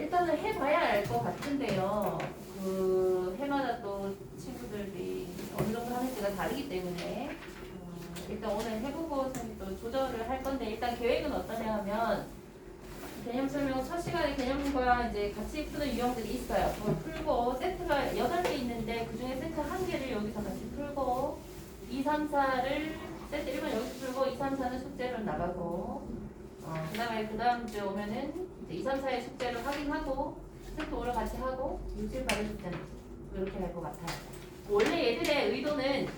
일단은 해봐야 알 것 같은데요. 그 해마다 또 친구들이 어느 정도 하는지가 다르기 때문에 일단 오늘 해보고 선생님이 또 조절을 할 건데 일단 계획은 어떠냐 하면 개념 설명 첫 시간에 개념과 이제 같이 푸는 유형들이 있어요. 그걸 풀고 세트가 8개 있는데 그 중에 세트 1개를 여기서 같이 풀고 2, 3, 4를 세트 1번 여기서 풀고 2, 3, 4는 숙제로 나가고 그 다음 주에 오면은 이제 2, 3, 4의 숙제를 확인하고 세트 5를 같이 하고 6, 7, 8의 숙제는 이렇게 할 것 같아요. 원래 얘들의 의도는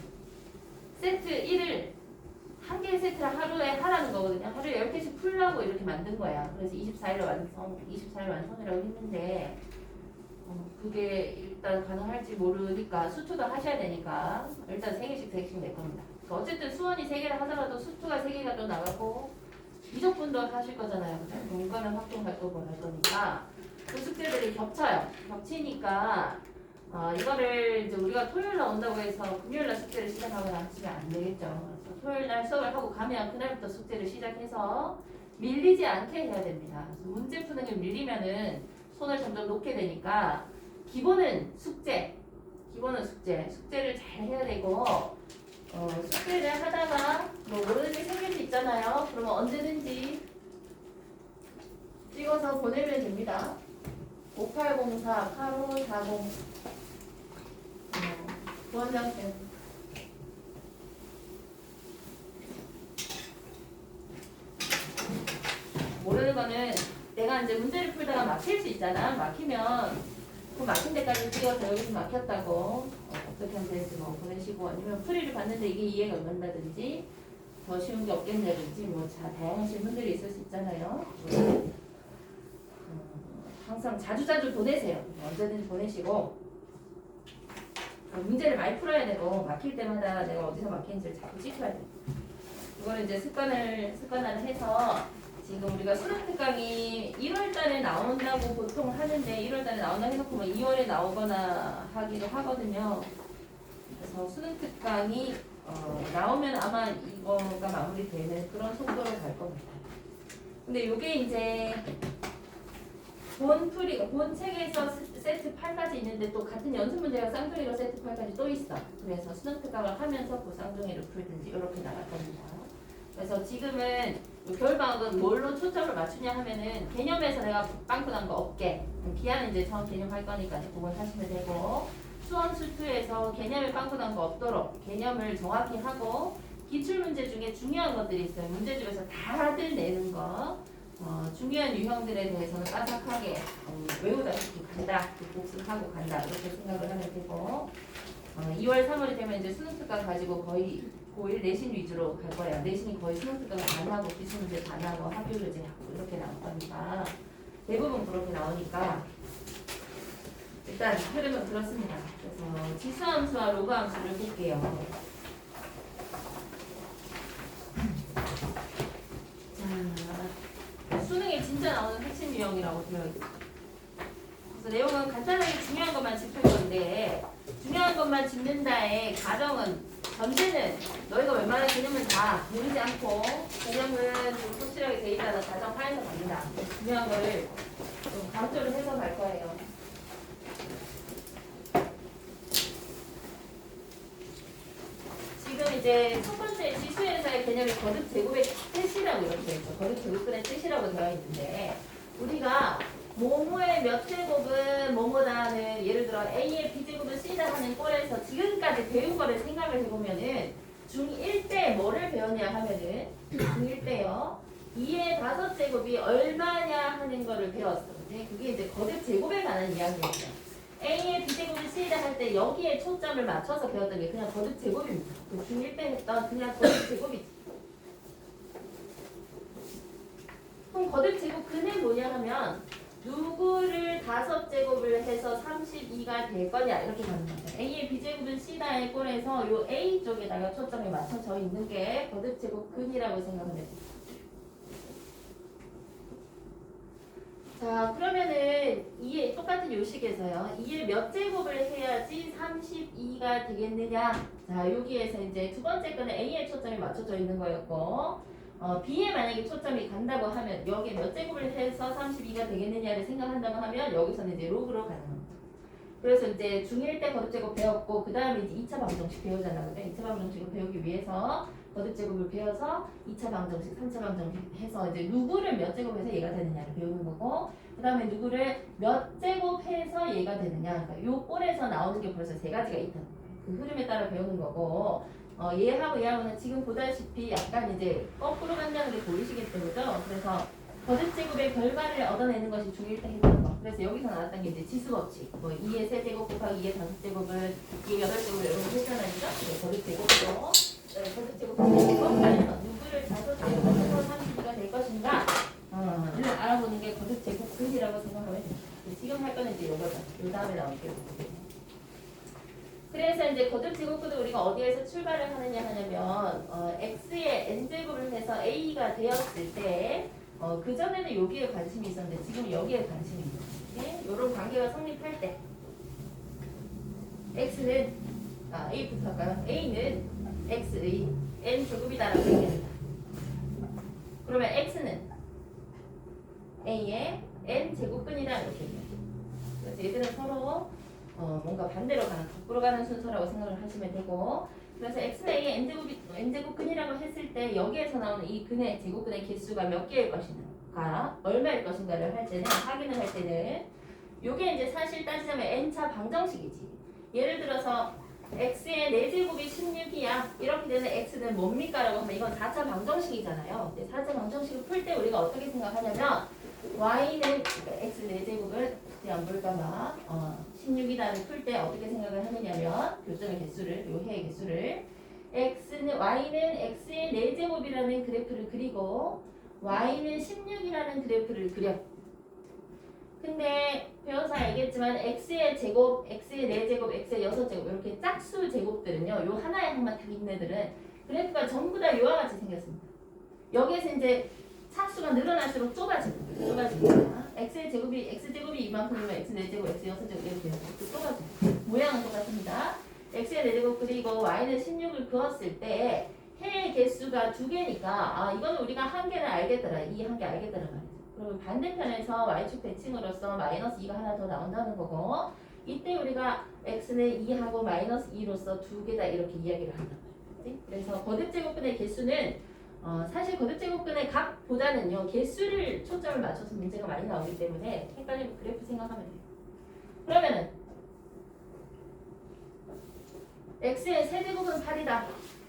세트 1을 한 개의 세트를 하루에 하라는 거거든요. 하루에 10개씩 풀라고 이렇게 만든 거야. 그래서 24일로 완성, 24일 완성이라고 했는데 그게 일단 가능할지 모르니까 수투도 하셔야 되니까 일단 3개씩 낼 겁니다. 그러니까 어쨌든 수원이 3개를 하더라도 수투가 3개가 또 나가고 이적분도 하실 거잖아요. 그죠? 공간은 확정 갈 거고 할 거니까 그 숙제들이 겹쳐요. 겹치니까 이거를 이제 우리가 토요일 날 온다고 해서 금요일 날 숙제를 시작하거나 하시면 안 되겠죠. 그래서 토요일 날 수업을 하고 가면 그날부터 숙제를 시작해서 밀리지 않게 해야 됩니다. 그래서 문제 푸는 게 밀리면은 손을 점점 놓게 되니까 기본은 숙제, 숙제를 잘 해야 되고 숙제를 하다가 뭐 모르는 게 생길 수 있잖아요. 그러면 언제든지 찍어서 보내면 됩니다. 5804, 8540 부원장쌤 모르는 거는 내가 이제 문제를 풀다가 막힐 수 있잖아. 막히면 그 막힌 데까지 찍어서 여기서 막혔다고 어떻게 하면 되는지 뭐 보내시고 아니면 풀이를 봤는데 이게 이해가 안 간다든지 더 쉬운 게 없겠냐든지 뭐 다양한 질문들이 있을 수 있잖아요. 항상 자주자주 보내세요. 언제든지 보내시고 문제를 많이 풀어야 되고 막힐 때마다 내가 어디서 막힌지를 자꾸 찍혀야 돼요. 이거는 이제 습관화를 해서 지금 우리가 수능 특강이 1월 달에 나온다고 보통 하는데 1월 달에 나온다고 해놓고 뭐 2월에 나오거나 하기도 하거든요. 그래서 수능 특강이 나오면 아마 이거가 마무리되는 그런 속도로 갈 겁니다. 근데 이게 이제 본 책에서 세트 8까지 있는데 또 같은 연습 문제가 쌍둥이로 세트 8까지 또 있어. 그래서 수능 특강을 하면서 그 쌍둥이를 풀든지 이렇게 나갈 겁니다. 그래서 지금은 겨울방학은 뭘로 초점을 맞추냐 하면은 개념에서 내가 빵꾸 난 거 없게 기한은 이제 처음 개념 할 거니까 그걸 하시면 되고 수원 수투에서 개념에 빵꾸 난 거 없도록 개념을 정확히 하고 기출문제 중에 중요한 것들이 있어요. 문제집에서 다들 내는 거 중요한 유형들에 대해서는 빠삭하게 외우다시피 간다, 복습하고 간다 이렇게 생각을 하면 되고 2월, 3월이 되면 이제 수능 특강 가지고 거의 고1 내신 위주로 갈 거예요. 내신이 거의 수능 특강 반하고 기출문제 반하고 학교교재하고 이렇게 나올 거니까 대부분 그렇게 나오니까 일단 흐름은 그렇습니다. 그래서 지수함수와 로그함수를 볼게요. 자, 수능에 진짜 나오는 핵심 유형이라고 되어 있어요. 그래서 내용은 간단하게 중요한 것만 짚을 건데 중요한 것만 짚는다의 가정은 전제는 너희가 웬만한 개념은 다 모르지 않고 개념은 좀 확실하게 돼 있다는 가정하에서 갑니다. 중요한 거를 좀 강조를 해서 갈 거예요. 지금 이제 첫 번째 지수에서의 개념이 거듭 제곱의 뜻이라고 이렇게 되어 있죠. 거듭 제곱근의 뜻이라고 되어 있는데 우리가 뭐뭐의 몇 제곱은 뭐뭐다는 예를 들어 A의 B제곱은 C다 하는 꼴에서 지금까지 배운 거를 생각을 해보면은 중1 때 뭐를 배웠냐 하면은 중1 때요 2의 5제곱이 얼마냐 하는 거를 배웠어. 그게 이제 거듭 제곱에 관한 이야기였죠. A의 B제곱은 C다 할 때 여기에 초점을 맞춰서 배웠던 게 그냥 거듭 제곱입니다. 그 중1 때 했던 그냥 거듭 제곱이지. 그럼 거듭 제곱 근은 뭐냐 하면 누구를 5제곱을 해서 32가 될 거냐 이렇게 가는 거죠. A의 B제곱은 C다의 꼴에서 요 A 쪽에다가 초점이 맞춰져 있는 게 거듭 제곱 근이라고 생각하면 됩니다. 자 그러면은 2의 똑같은 요식에서요 2의 몇 제곱을 해야지 32가 되겠느냐. 자 여기에서 이제 두 번째 거는 A의 초점이 맞춰져 있는 거였고 B에 만약에 초점이 간다고 하면 여기에 몇 제곱을 해서 32가 되겠느냐를 생각한다고 하면 여기서는 이제 로그로 가는 겁니다. 그래서 이제 중1 때 거듭제곱 배웠고 그 다음에 이제 2차 방정식 배우잖아. 그죠? 2차 방정식을 배우기 위해서 거듭제곱을 배워서 2차 방정식, 3차 방정식 해서 이제 누구를 몇 제곱해서 얘가 되느냐를 배우는 거고 그 다음에 누구를 몇 제곱해서 얘가 되느냐. 그러니까 요 꼴에서 나오는 게 벌써 세 가지가 있다는 거예요. 그 흐름에 따라 배우는 거고 얘하고 얘하고는 지금 보다시피 약간 이제 거꾸로 간다는 게 보이시겠죠. 그죠? 그래서 거듭제곱의 결과를 얻어내는 것이 중1 때 했던 거. 그래서 여기서 나왔던 게 이제 지수법칙. 뭐 2의 세제곱 곱하기 2의 5제곱은 2의 8제곱을 이런 거 했잖아요. 그죠? 거듭제곱도 거듭제곱 그래서 누구를 5제곱해서 32가 될 것인가 를 알아보는 게 거듭제곱근이라고 생각하면 돼요. 지금 할 거는 이제 요거죠. 요 다음에 나올게요. 그래서 이제 거듭제곱근을 우리가 어디에서 출발을 하느냐 하냐면 x의 n제곱을 해서 a가 되었을 때 그 전에는 여기에 관심이 있었는데 지금 여기에 관심이 있는 거지. 이런 관계가 성립할 때 x는 a부터 할까요? a는 x의 n제곱이다라고 얘기합니다. 그러면 x는 a의 n제곱근이다 이렇게 얘기해요. 그래서 얘들은 서로 뭔가 반대로 가는 거꾸로 가는 순서라고 생각을 하시면 되고 그래서 x는 a의 n제곱근이라고 했을 때 여기에서 나오는 이 근의 제곱근의 개수가 몇 개일 것인가 얼마일 것인가를 할 때는 확인을 할 때는 요게 이제 사실 따지자면 n차 방정식이지. 예를 들어서 x의 4제곱이 16이야 이렇게 되는 x는 뭡니까? 라고 하면 이건 4차 방정식이잖아요. 4차 방정식을 풀 때 우리가 어떻게 생각하냐면 y는 그러니까 x 4제곱을 그냥 볼까봐 16이다를 풀 때 어떻게 생각을 하느냐면 교점의 개수를 요 해의 개수를 y는 x의 4제곱이라는 그래프를 그리고 y는 16이라는 그래프를 그려. 근데 배워서 알겠지만 x의 제곱, x의 4제곱, x의 6제곱 이렇게 짝수 제곱들은요. 요 하나에 한만 딱 있는 애들은 그래프가 전부 다 요와 같이 생겼습니다. 여기에서 이제 차수가 늘어날수록 좁아집니다. x제곱이 이만큼이면 x 4제곱, x 6제곱 이렇게 좁아져요. 모양은 똑같습니다. x의 4제곱 그리고 y는 16을 그었을 때 해의 개수가 2개니까 이거는 우리가 한 개는 알겠더라. 이 한 개 알겠더라 말이죠. 그러면 반대편에서 y축 대칭으로서 마이너스 2가 하나 더 나온다는 거고 이때 우리가 x는 2하고 마이너스 2로서 2개다 이렇게 이야기를 한단 말이지. 그래서 거듭제곱근의 개수는 사실 거듭제곱근의 값보다는요 개수를 초점을 맞춰서 문제가 많이 나오기 때문에 헷갈리면 그래프 생각하면 돼요. 그러면은 x의 세제곱은 8이다.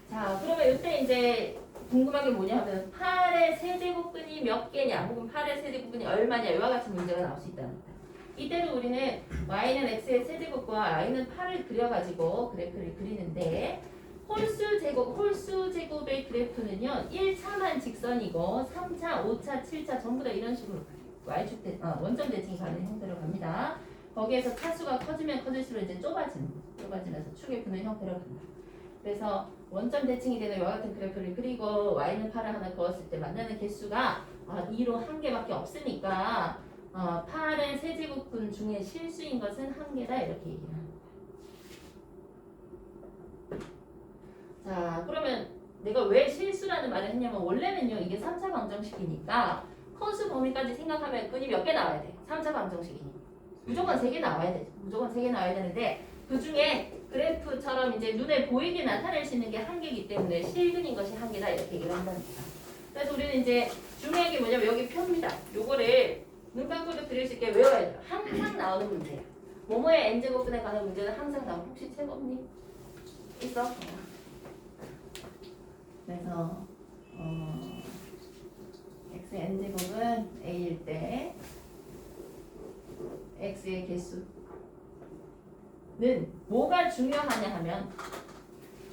자 그러면 이때 이제 궁금한 게 뭐냐 하면 8의 세제곱근이 몇 개냐 혹은 8의 세제곱근이 얼마냐 이와 같은 문제가 나올 수 있다는 거예요. 이때도 우리는 y는 x의 세제곱과 y는 8을 그려가지고 그래프를 그리는데 홀수 제곱의 그래프는요 1차만 직선이고 3차, 5차, 7차 전부 다 이런 식으로 y축 원점 대칭이 가는 형태로 갑니다. 거기에서 차수가 커지면 커질수록 이제 좁아지면서 축의 부는 형태로 간다. 그래서 원점 대칭이 되는 이와 같은 그래프를 그리고 y는 8을 하나 그었을 때 만나는 개수가 2로 한 개밖에 없으니까 8의 세제곱근 중에 실수인 것은 한 개다 이렇게 얘기를 합니다. 자 그러면 내가 왜 실수라는 말을 했냐면 원래는요 이게 3차 방정식이니까 컨수 범위까지 생각하면 끈이 몇 개 나와야 돼. 3차 방정식이니까 무조건 3개 나와야 되죠. 무조건 3개 나와야 되는데 그 중에 그래프처럼 이제 눈에 보이게 나타낼 수 있는 게 한 개이기 때문에 실근인 것이 한 개다 이렇게 얘기를 한답니다. 그래서 우리는 이제 중요한 게 뭐냐면 여기 표입니다. 요거를 눈 감고도 그릴 수 있게 외워야 돼요. 항상 나오는 문제예요. 뭐뭐의 n제곱분에 관한 문제는 항상 나오고 혹시 채범님 있어? 그래서 x의 n제곱은 a일 때 x의 개수는 뭐가 중요하냐 하면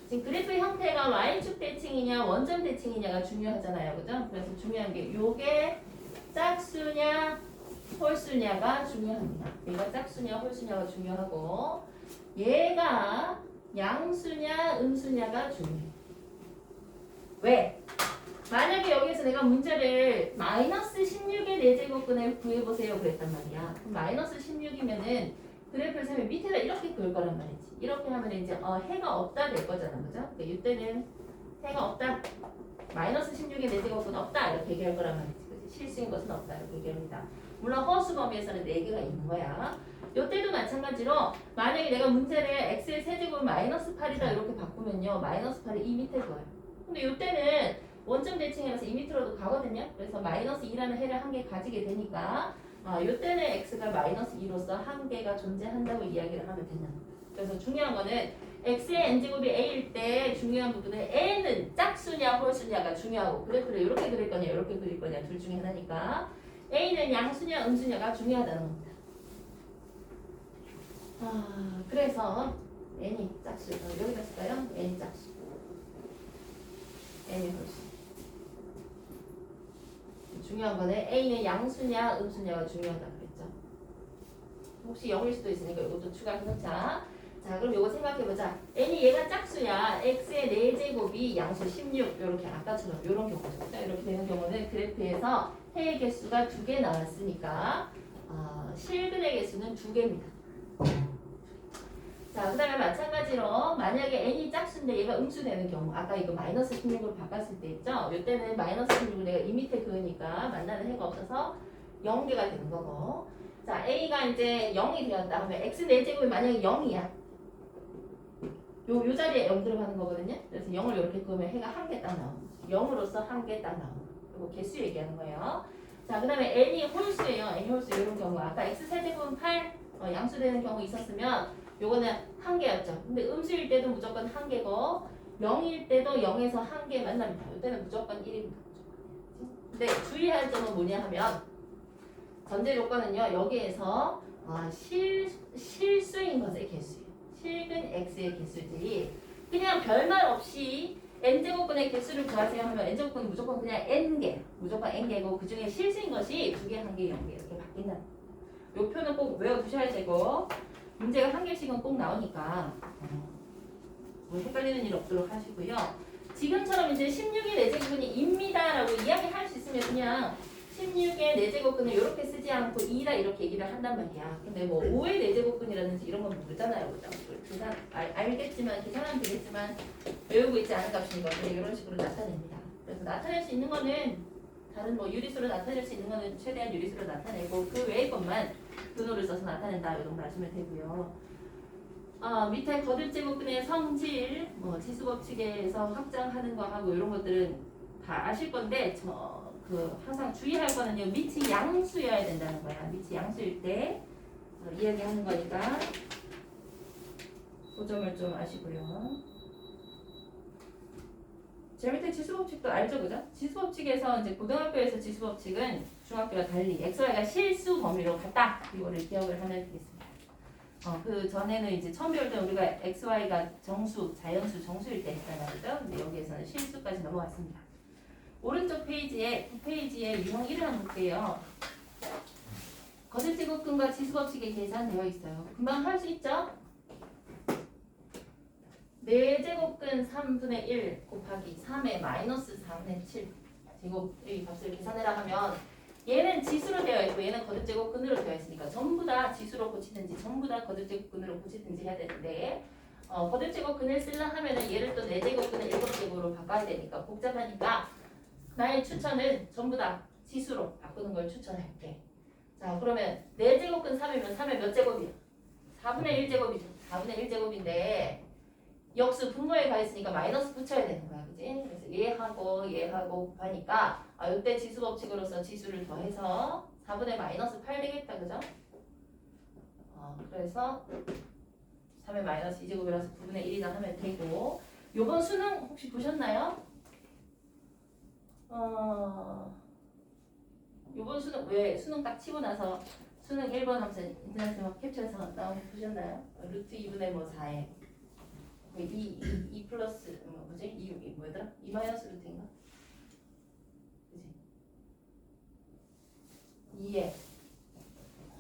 지금 그래프 형태가 y축 대칭이냐 원점 대칭이냐가 중요하잖아요. 그죠? 그래서 중요한 게 요게 짝수냐 홀수냐가 중요합니다. 얘가 짝수냐 홀수냐가 중요하고 얘가 양수냐 음수냐가 중요해요. 왜? 만약에 여기에서 내가 문제를 마이너스 16의 4제곱근을 구해보세요 그랬단 말이야. 그럼 마이너스 16이면은 그래프를 세면 밑에다 이렇게 그을 거란 말이지. 이렇게 하면 이제 해가 없다 될 거잖아. 그죠? 그러니까 이때는 해가 없다. 마이너스 16의 4제곱은 없다 이렇게 얘기할 거란 말이지. 그치? 실수인 것은 없다 이렇게 얘기합니다. 물론 허수 범위에서는 4개가 있는 거야. 요때도 마찬가지로 만약에 내가 문제를 x의 세제곱을 마이너스 8이다 이렇게 바꾸면요. 마이너스 8이 이 밑에 거예요. 근데 요때는 원점 대칭이라서 이 밑으로도 가거든요. 그래서 마이너스 2라는 해를 한 개 가지게 되니까 요때는 x가 마이너스 2로서 한 개가 존재한다고 이야기를 하면 된다. 그래서 중요한 거는 x의 n제곱이 a일 때 중요한 부분은 n은 짝수냐 홀수냐가 중요하고 그래프를 이렇게 그릴 거냐 이렇게 그릴 거냐 둘 중에 하나니까 a는 양수냐 음수냐가 중요하다는 겁니다. 그래서 n이 짝수 여기다 쓸까요? n이 짝수 n이 홀수 중요한 거는 a는 양수냐 음수냐가 중요하다 그랬죠. 혹시 0일 수도 있으니까 이것도 추가해놓자. 자 그럼 이거 생각해보자. n이 얘가 짝수야. x의 4제곱이 양수 16 이렇게 아까처럼 이런 경우죠. 이렇게 되는 경우는 그래프에서 해의 개수가 2개 나왔으니까 실근의 개수는 2개입니다. 자, 그 다음에 마찬가지로 만약에 n이 짝수인데 얘가 음수되는 경우 아까 이거 마이너스 16으로 바꿨을 때 있죠? 이때는 마이너스 16을 내가 이 밑에 그으니까 만나는 해가 없어서 0개가 되는 거고 자, a가 이제 0이 되었다 하면 x 4제곱이 만약에 0이야 요 자리에 0 들어가는 거거든요. 그래서 0을 이렇게 그으면 해가 한 개 딱 나오는 거죠. 0으로서 한 개 딱 나오는 거예요. 이거 개수 얘기하는 거예요. 자, 그 다음에 n이 홀수예요. n이 홀수 이런 경우 아까 x 세제곱은 8 양수되는 경우 있었으면 요거는 한 개였죠. 근데 음수일 때도 무조건 한 개고 0일 때도 0에서 한 개 만납니다. 이때는 무조건 1입니다. 근데 주의할 점은 뭐냐 하면 전제 조건은요. 여기에서 실수인 것의 개수예요. 실근 x의 개수지 그냥 별말 없이 n제곱분의 개수를 구하세요 하면 n제곱분은 무조건 그냥 n개 무조건 n개고 그 중에 실수인 것이 2개, 1개, 0개 이렇게 바뀐다. 요 표는 꼭 외워두셔야 되고 문제가 한 개씩은 꼭 나오니까 뭐 헷갈리는 일 없도록 하시고요. 지금처럼 이제 16의 4제곱근이 입니다라고 이야기할 수 있으면 그냥 16의 4제곱근을 이렇게 쓰지 않고 2다 이렇게 얘기를 한단 말이야. 근데 뭐 5의 4제곱근이라든지 이런 건 모르잖아요. 그죠? 알겠지만 계산하면 되겠지만 외우고 있지 않은 값이니까 그냥 이런 식으로 나타냅니다. 그래서 나타낼 수 있는 거는 다른 뭐 유리수로 나타낼 수 있는 거는 최대한 유리수로 나타내고 그 외의 것만 근호를 써서 나타낸다 이 정도 하시면 되고요. 밑에 거듭제곱근의 성질, 뭐 지수법칙에서 확장하는 거 하고 이런 것들은 다 아실 건데 항상 주의할 거는요. 밑이 양수여야 된다는 거야. 밑이 양수일 때 이야기하는 거니까 그 점을 좀 아시고요. 제 밑에 지수법칙도 알죠, 그죠? 지수법칙에서 이제 고등학교에서 지수법칙은 중학교와 달리 xy가 실수 범위로 같다. 이거를 기억을 하면 되겠습니다. 그 전에는 이제 처음 배울 때 우리가 xy가 정수, 자연수, 정수일 때 했잖아요, 그죠? 근데 여기에서는 실수까지 넘어왔습니다. 오른쪽 페이지에 유형 1을 한번 볼게요. 거듭제곱근과 지수법칙에 계산되어 있어요. 금방 할 수 있죠? 4제곱근 3분의 1 곱하기 3의 마이너스 4분의 7 제곱의 값을 계산해라 하면 얘는 지수로 되어 있고 얘는 거듭제곱근으로 되어 있으니까 전부 다 지수로 고치든지 전부 다 거듭제곱근으로 고치든지 해야 되는데 거듭제곱근을 쓰려 하면은 얘를 또 4제곱근을 7제곱으로 바꿔야 되니까 복잡하니까 나의 추천은 전부 다 지수로 바꾸는 걸 추천할게. 자 그러면 4제곱근 3이면 3의 몇 제곱이야? 4분의 1제곱이죠. 4분의 1제곱인데 역수 분모에 가 있으니까 마이너스 붙여야 되는 거야, 그지? 그래서 얘하고 곱하니까 이때 지수 법칙으로서 지수를 더해서 4분의 마이너스 8 되겠다, 그죠? 그래서 3의 마이너스 2제곱이라서 9분의 1이다 하면 되고 요번 수능 혹시 보셨나요? 요번 수능 왜 수능 딱 치고 나서 수능 1번 하면서 인터넷에 막 캡처해서 나온 거 보셨나요? 루트 2분의 뭐 4에 2 플러스 뭐지? 2 뭐였더라? 2 마이너스 루트인가? 그치? 2에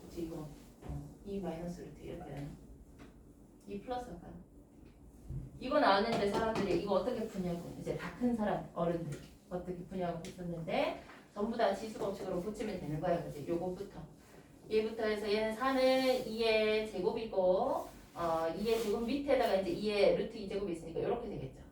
그치 이거 2 마이너스 루트 이렇게 되는 2 플러스 할까요? 이거 나왔는데 사람들이 이거 어떻게 푸냐고 이제 다 큰 사람 어른들 어떻게 푸냐고 했었는데 전부 다 지수법칙으로 붙이면 되는 거예요. 그치? 요거부터 얘부터 해서 얘는 4는 2의 제곱이고 2의 제곱 밑에다가 이제 2의 루트 2제곱이 있으니까 이렇게 되겠죠.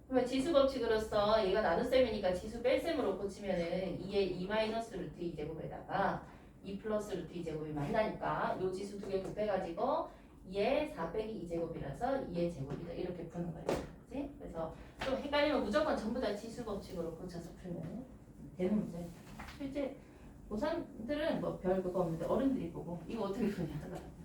그러면 지수 법칙으로서 얘가 나눗셈이니까 지수 뺄셈으로 고치면은 2의 2 마이너스 루트 2제곱에다가 2 플러스 루트 2제곱이 만나니까 요 지수 두 개 곱해가지고 2의 4 빼기 2제곱이라서 2의 제곱이다. 이렇게 푸는 거예요. 그치? 그래서 좀 헷갈리면 무조건 전부 다 지수 법칙으로 고쳐서 풀면 되는 문제입니다. 실제 고3들은 뭐 별 그거 없는데 어른들이 보고 이거 어떻게 푸냐 하더라고요.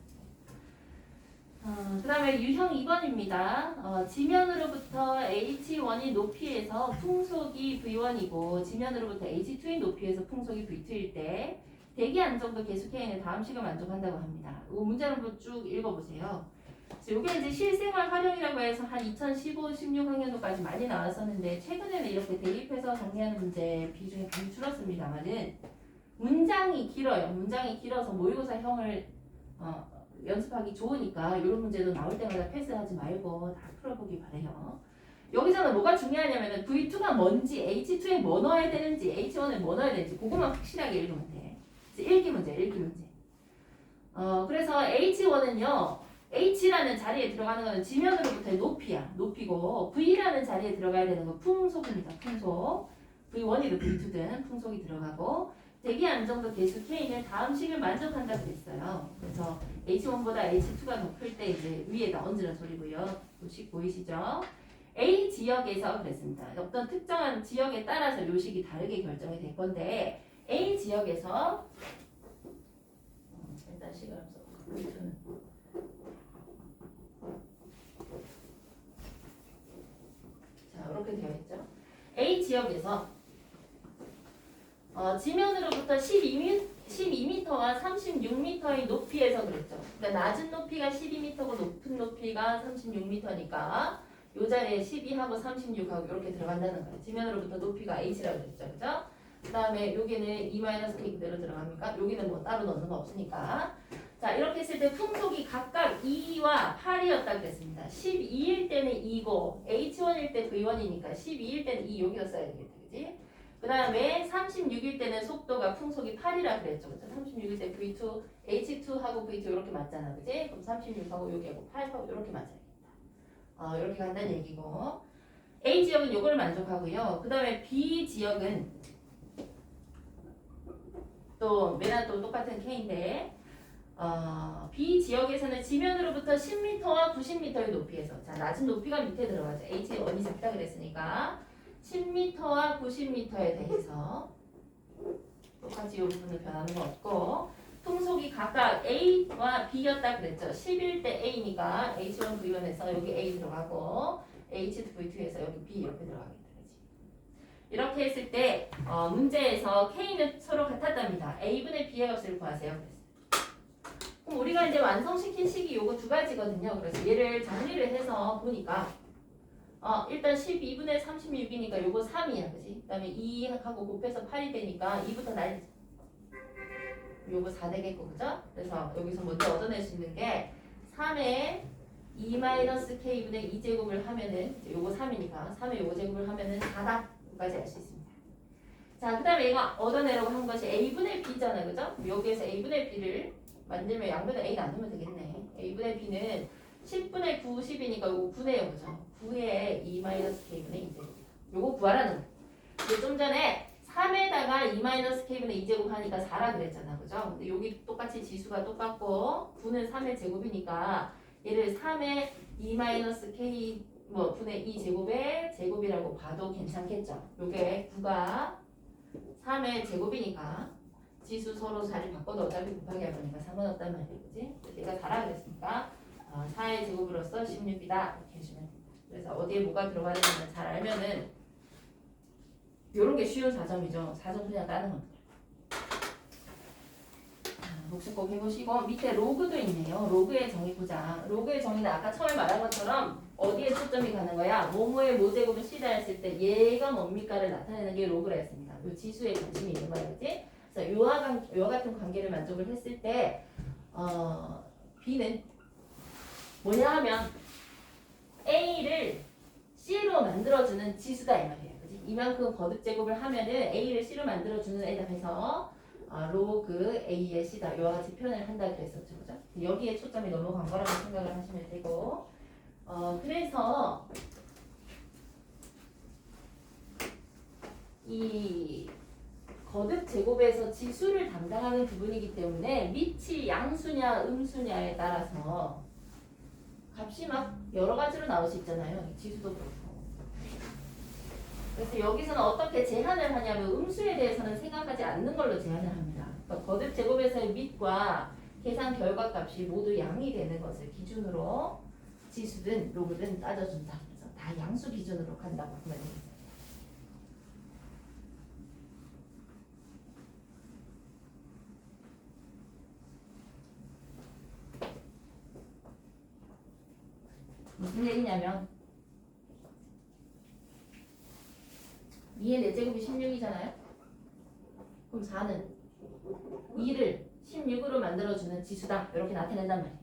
그 다음에 유형 2번입니다. 지면으로부터 H1이 높이에서 풍속이 V1이고 지면으로부터 H2인 높이에서 풍속이 V2일 때 대기 안정도 계수 K는 다음 식을 만족한다고 합니다. 이 문제를 한번 쭉 읽어보세요. 이게 이제 실생활 활용이라고 해서 한 2015, 16학년도까지 많이 나왔었는데 최근에는 이렇게 대입해서 정리하는 문제 비중이 많이 줄었습니다만은 문장이 길어요. 문장이 길어서 모의고사형을 연습하기 좋으니까 이런 문제도 나올 때마다 패스하지 말고 다 풀어보기 바래요. 여기서는 뭐가 중요하냐면은 V2가 뭔지, H2에 뭐 넣어야 되는지, H1에 뭐 넣어야 되는지 그것만 확실하게 읽으면 돼. 읽기 문제, 읽기 문제. 그래서 H1은요, H라는 자리에 들어가는 거는 지면으로부터의 높이야, 높이고 V라는 자리에 들어가야 되는 건 풍속입니다, 풍속. V1이든 V2든 풍속이 들어가고 대기 안정도 계수 K는 다음 식을 만족한다 그랬어요. 그래서 H1보다 H2가 높을 때 이제 위에다 얹으는 소리고요. 식 보이시죠? A 지역에서 그랬습니다. 어떤 특정한 지역에 따라서 요식이 다르게 결정이 될 건데 A 지역에서 일단 식을 한번 써볼게요. 자, 이렇게 되어 있죠. A 지역에서 지면으로부터 12m와 36m의 높이에서 그랬죠. 그러니까 낮은 높이가 12m고 높은 높이가 36m니까 이 자리에 12하고 36하고 이렇게 들어간다는 거예요. 지면으로부터 높이가 h라고 그랬죠. 그죠? 그 다음에 여기는 2-k 그대로 들어갑니까? 여기는 뭐 따로 넣는 거 없으니까. 자, 이렇게 했을 때 풍속이 각각 2와 8이었다 그랬습니다. 12일 때는 2고 H1일 때 V1이니까 12일 때는 2 여기다 써야 되겠다. 그지? 그 다음에 36일 때는 속도가 풍속이 8이라 그랬죠. 그죠? 36일 때 V2, H2하고 V2 이렇게 맞잖아. 그지? 그럼 36하고 여기하고 8하고 이렇게 맞아야겠다. 이렇게 간다는 얘기고. A 지역은 요걸 만족하고요. 그 다음에 B 지역은 또 맨날 또 똑같은 K인데 B 지역에서는 지면으로부터 10m와 90m의 높이에서 자 낮은 높이가 밑에 들어가죠. H1이 작다 그랬으니까 10m와 90m에 대해서 똑같이 이 부분은 변하는 거 없고 풍속이 각각 A와 B였다 그랬죠. 11 때 A니까 H1 V1에서 여기 A 들어가고 H2 V2에서 여기 B 이렇게 들어가겠다. 이렇게 했을 때 문제에서 K는 서로 같았답니다. A분의 B의 값을 구하세요. 그럼 우리가 이제 완성시킨 식이 요거 두 가지거든요. 그래서 얘를 정리를 해서 보니까 일단 12분의 36이니까 요거 3이야. 그지? 그 다음에 2하고 곱해서 8이 되니까 2부터 날리자. 요거 4 되겠고 그죠? 그래서 여기서 먼저 얻어낼 수 있는 게 3에 2-k분의 2제곱을 하면은 요거 3이니까 3에 요거 제곱을 하면은 4다. 까지 알 수 있습니다. 자, 그 다음에 이거 얻어내려고 한 것이 A분의 B잖아. 그죠? 여기에서 A분의 B를 만들면 양변에 A 나누면 되겠네. A분의 B는 10분의 9, 10이니까 요거 9네요. 그죠? 9에 2-k분의 2제곱. 요거 구하라는 거. 근데 좀 전에 3에다가 2-k분의 2제곱 하니까 4라 그랬잖아. 그죠? 근데 여기 똑같이 지수가 똑같고 9는 3의 제곱이니까 얘를 3에 2-k 분의 2제곱의 제곱이라고 봐도 괜찮겠죠. 요게 9가 3의 제곱이니까 지수 서로 자리 바꿔도 어차피 곱하기 할 거니까 상관없단 말이에요. 그지? 얘가 4라 그랬으니까 4의 제곱으로서 16이다. 이렇게 해주면 됩니다. 그래서 어디에 뭐가 들어가는지 잘 알면은 요런 게 쉬운 4점이죠. 4점 그냥 따는 겁니다. 복습 꼭 해보시고 밑에 로그도 있네요. 로그의 정의 보자. 로그의 정의는 아까 처음에 말한 것처럼 어디에 초점이 가는 거야? 뭐뭐의 모제곱을 C다 했을 때 얘가 뭡니까를 나타내는 게 로그라 했습니다. 요 지수에 관심이 있는 거야. 그치? 그래서 요와 같은 관계를 만족을 했을 때 B는 뭐냐 하면 A를 C로 만들어주는 지수다 이 말이에요. 그치? 이만큼 거듭 제곱을 하면은 A를 C로 만들어주는 애다 해서 로그 A의 C다. 이와 같이 표현을 한다 그랬었죠. 그죠? 여기에 초점이 넘어간 거라고 생각을 하시면 되고 그래서 이 거듭 제곱에서 지수를 담당하는 부분이기 때문에 밑이 양수냐 음수냐에 따라서 값이 막 여러 가지로 나올 수 있잖아요. 지수도 그렇고. 그래서 여기서는 어떻게 제한을 하냐면 음수에 대해서는 생각하지 않는 걸로 제한을 합니다. 그러니까 거듭 제곱에서의 밑과 계산 결과 값이 모두 양이 되는 것을 기준으로 지수든 로그든 따져준다. 그래서 다 양수 기준으로 간다고 보면 됩니다. 무슨 얘기냐면 2의 4제곱이 16이잖아요. 그럼 4는 2를 16으로 만들어주는 지수다. 이렇게 나타낸단 말이에요.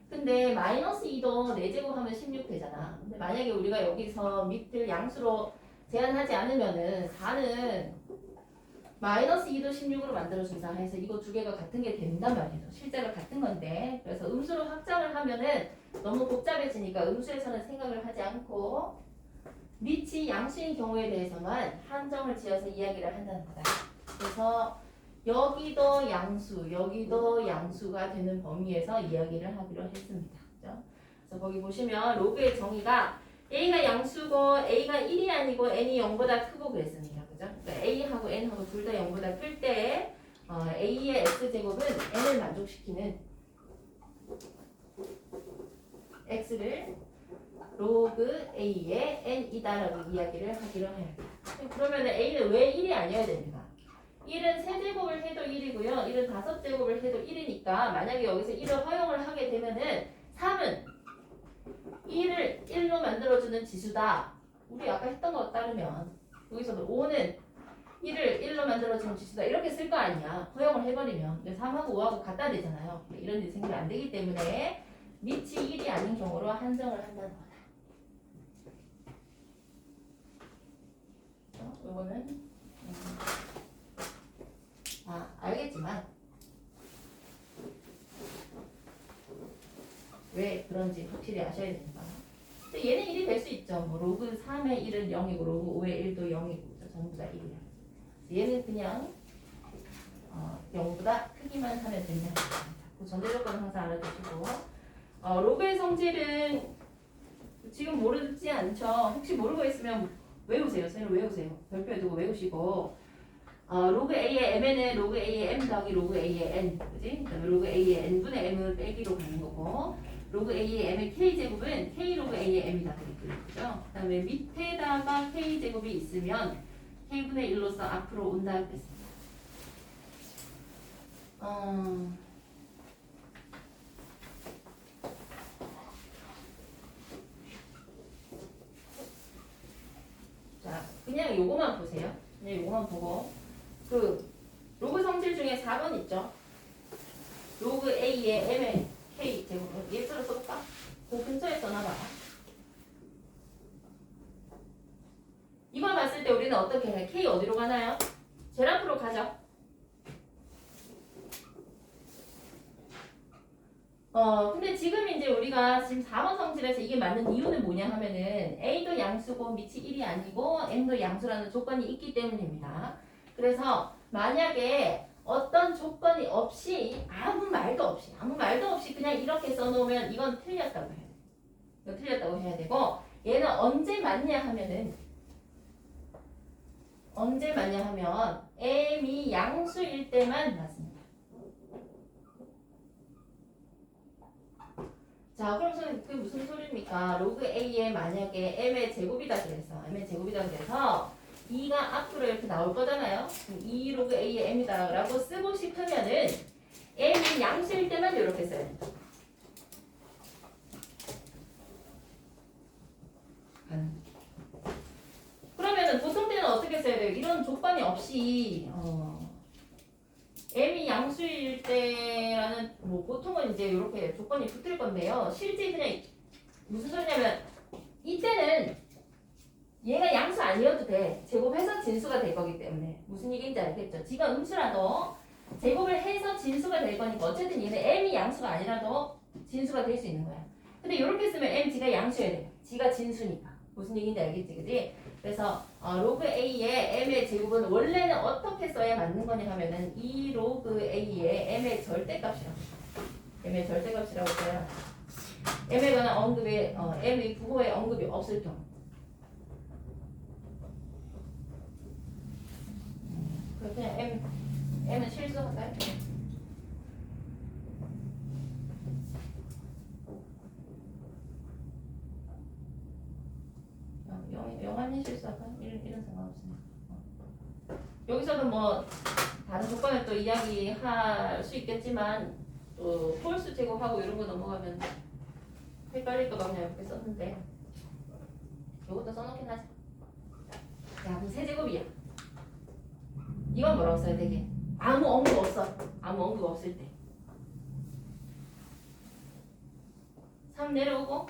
근데 마이너스 2도 4제곱 하면 16 되잖아. 근데 만약에 우리가 여기서 밑을 양수로 제한하지 않으면은 4는 마이너스 2도 16으로 만들어준다 해서 이거 두 개가 같은 게 된단 말이에요. 실제로 같은 건데. 그래서 음수로 확장을 하면은 너무 복잡해지니까 음수에서는 생각을 하지 않고 밑이 양수인 경우에 대해서만 한정을 지어서 이야기를 한다는 거다. 그래서 여기도 양수, 여기도 양수가 되는 범위에서 이야기를 하기로 했습니다. 그죠? 그래서 거기 보시면 로그의 정의가 A가 양수고 A가 1이 아니고 N이 0보다 크고 그랬습니다. 그죠? 그러니까 A하고 N하고 둘 다 0보다 클 때 A의 X제곱은 N을 만족시키는 X를 로그 A의 N이다라고 이야기를 하기로 해요. 그러면 A는 왜 1이 아니어야 됩니까? 1은 세제곱을 해도 1이고요. 1은 5제곱을 해도 1이니까 만약에 여기서 1을 허용을 하게 되면은 3은 1을 1로 만들어주는 지수다. 우리 아까 했던 것 따르면 여기서도 5는 1을 1로 만들어주는 지수다. 이렇게 쓸 거 아니야. 허용을 해버리면. 근데 3하고 5하고 같다 되잖아요. 이런 일이 생기면 안 되기 때문에 밑이 1이 아닌 경우로 한정을 한다는 거다. 요거는 알겠지만 왜 그런지 확실히 아셔야 됩니다. 근데 얘는 1이 될 수 있죠. 뭐 로그 3의 1은 0이고 로그 5의 1도 0이고 전부 다 1이야. 얘는 그냥 0보다 크기만 하면 된다는 겁니다. 그 전제 조건 항상 알아두시고 로그의 성질은 지금 모르지 않죠. 혹시 모르고 있으면 외우세요. 선생님 외우세요. 별표에 두고 외우시고 로그 A의 M에는 로그 A의 M 더하기 로그 A의 N 그지? 그다음에 로그 A의 N분의 M을 빼기로 가는 거고 로그 A의 M의 K제곱은 K 로그 A의 M이다 그랬죠? 그 다음에 밑에다가 K제곱이 있으면 K분의 1로서 앞으로 온다 그랬습니다. 자, 그냥 요거만 보세요. 그냥 요거만 보고 그 로그 성질 중에 4번 있죠? 로그 A의 M의 K 제곱은 예수로 써볼까? 그 근처에 써놔봐. 이걸 봤을 때 우리는 어떻게 해? K 어디로 가나요? 제일 앞으로 가죠. 근데 지금 이제 우리가 지금 4번 성질에서 이게 맞는 이유는 뭐냐 하면은 A도 양수고 밑이 1이 아니고 M도 양수라는 조건이 있기 때문입니다. 그래서 만약에 어떤 조건이 없이 아무 말도 없이 그냥 이렇게 써놓으면 이건 틀렸다고 해야 돼. 이거 틀렸다고 해야 되고 얘는 언제 맞냐 하면 M이 양수일 때만 맞습니다. 자, 그럼 그게 무슨 소리입니까? 로그 A에 만약에 M의 제곱이다 그래서 2가 앞으로 이렇게 나올 거잖아요. 2 로그 A의 M이다 라고 쓰고 싶으면은 M이 양수일 때만 이렇게 써야 된다. 그러면은 보통 때는 어떻게 써야 돼요? 이런 조건이 없이 M이 양수일 때라는 뭐 보통은 이제 이렇게 조건이 붙을 건데요. 실제 그냥 무슨 소리냐면 이때는 얘가 양수 아니어도 돼. 제곱해서 진수가 될 거기 때문에 무슨 얘기인지 알겠죠? 지가 음수라도 제곱을 해서 진수가 될 거니까 어쨌든 얘는 M이 양수가 아니라도 진수가 될 수 있는 거야. 근데 이렇게 쓰면 M 지가 양수여야 돼. 지가 진수니까. 무슨 얘기인지 알겠지? 그지? 그래서 로그 A의 m의 제곱은 원래는 어떻게 써야 맞는 거냐 하면은 이 로그 A의 m의 절대값이라고 m의 절대값이라고 써요. m에 관한 언급에 m의 부호에 언급이 없을 경우. 그냥 m은 실수할까요? 영환이 실수할까요? 이런 상관 없습니다. 여기서도 뭐 다른 조건을 또 이야기할 수 있겠지만 또 홀수 제곱하고 이런 거 넘어가면 헷갈릴까봐 그냥 이렇게 썼는데 이것도 써놓긴 하지. 야, 그럼 세제곱이야. 이건 뭐라고 써야 되게? 아무 언급 없어. 아무 언급 없을 때. 3 내려오고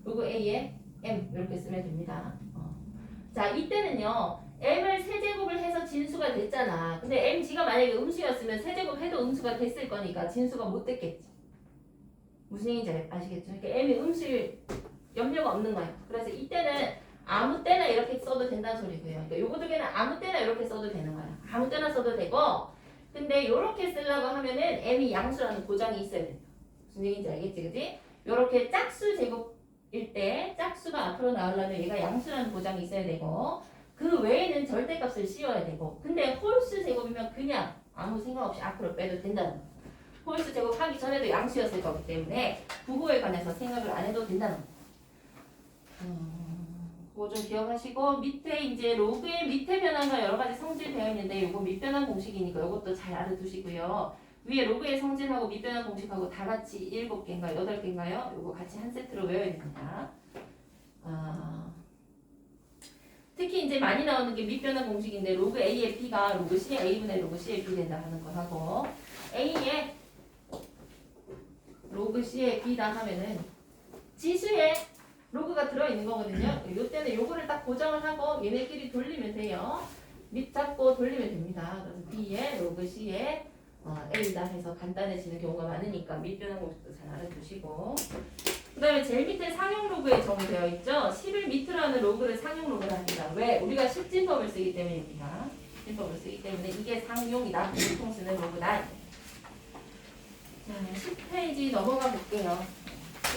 로그 A에 M 이렇게 쓰면 됩니다. 자, 이때는요. M을 세제곱을 해서 진수가 됐잖아. 근데 MG가 만약에 음수였으면 세제곱 해도 음수가 됐을 거니까 진수가 못 됐겠지. 무슨 얘기인지 아시겠죠? 그러니까 M이 음수일 염려가 없는 거야. 그래서 이때는 아무 때나 이렇게 써도 된다는 소리고요. 그러니까 요거 두 개는 아무 때나 이렇게 써도 되는 거야. 아무 때나 써도 되고 근데 이렇게 쓰려고 하면은 M이 양수라는 보장이 있어야 된다. 무슨 얘기인지 알겠지? 그지? 요렇게 짝수 제곱일 때 짝수가 앞으로 나오려면 얘가 양수라는 보장이 있어야 되고 그 외에는 절대값을 씌워야 되고 근데 홀수 제곱이면 그냥 아무 생각 없이 앞으로 빼도 된다는 거야. 홀수 제곱하기 전에도 양수였을 거기 때문에 부호에 관해서 생각을 안 해도 된다는 거야. 그거 좀 기억하시고 밑에 이제 로그의 밑에 변환과 여러 가지 성질 되어 있는데 요거 밑변환 공식이니까 요것도 잘 알아두시고요. 위에 로그의 성질하고 밑변환 공식하고 다 같이 7개인가 8개인가요? 요거 같이 한 세트로 외워야 됩니다. 특히 이제 많이 나오는 게 밑변환 공식인데 로그 A의 B가 로그 C의 A분의 로그 C의 B 된다 하는 거 하고 A의 로그 C의 B다 하면은 지수에 로그가 들어있는 거거든요. 이때는 요거를 딱 고정을 하고 얘네끼리 돌리면 돼요. 밑 잡고 돌리면 됩니다. 그래서 B에 로그 C에 A다 해서 간단해지는 경우가 많으니까 밑변환 공식도 잘 알아두시고 그 다음에 제일 밑에 상용 로그에 정의되어 있죠. 10을 밑으로 하는 로그를 상용 로그를 합니다. 왜? 우리가 십진법을 쓰기 때문입니다. 십진법을 쓰기 때문에 이게 상용이다. 보통 쓰는 로그다. 자, 10페이지 넘어가 볼게요.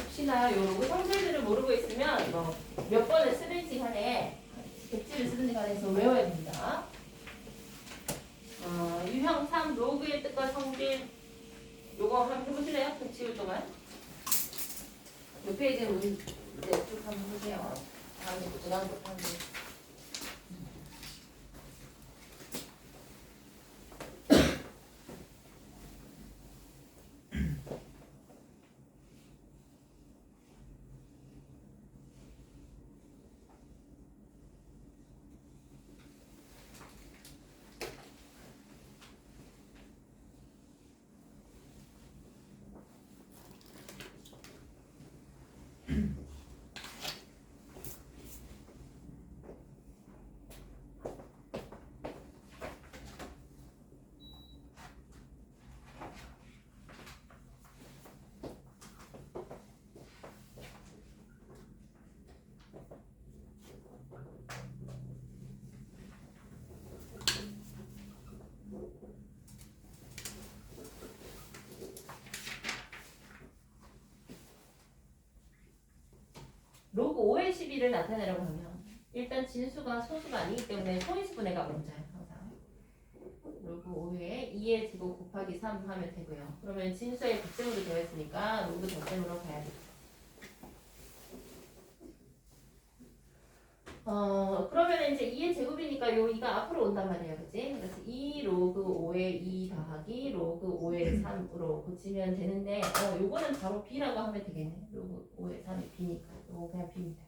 혹시나 요 로그 성질들을 모르고 있으면 뭐 몇 번을 쓰든지 간에 백지를 쓰든지 간에 해서 외워야 됩니다. 유형 3 로그의 뜻과 성질 요거 한번 해보실래요? 백지울 동안 요 페이지는 우리 이제 쭉 한번 보세요. 다음부터 하는 로그 5의 12를 나타내려고 하면 일단 진수가 소수가 아니기 때문에 소인수분해가 먼저예요. 항상 로그 5의 2의 제곱 곱하기 3 하면 되고요. 그러면 진수의 곱셈으로 되어 있으니까 로그 덧셈으로 가야 돼요. 그러면 이제 2의 제곱이니까 요 2가 앞으로 온단 말이에요. 그치? 그래서 2 로그 5의 2 더하기 로그 5의 3으로 고치면 되는데 요거는 바로 B라고 하면 되겠네. 로그 5의 3이 B니까 요거 그냥 B입니다.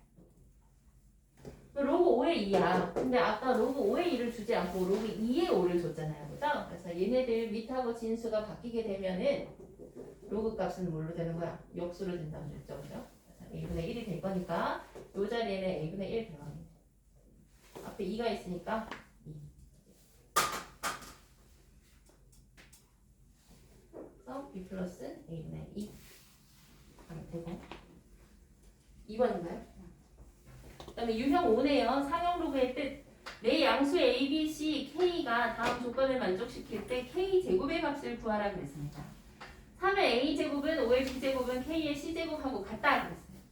로그 5의 2야. 근데 아까 로그 5의 2를 주지 않고 로그 2의 5를 줬잖아요. 그죠? 그래서 얘네들 밑하고 진수가 바뀌게 되면은 로그 값은 뭘로 되는 거야? 역수로 된다고 그랬죠. 그죠? 그래서 A분의 1이 될 거니까 요 자리에는 A분의 1 들어갑니다. 앞에 2가 있으니까 2. 그래서 B 플러스 A분의 2 하면 되고 2번인가요? 그 그다음에 유형 5네요. 상형 로그의 뜻. 내 양수 A, B, C, K가 다음 조건을 만족시킬 때 K 제곱의 값을 구하라 그랬습니다. 3의 A 제곱은 5의 B 제곱은 K의 C 제곱하고 같다 그랬어요.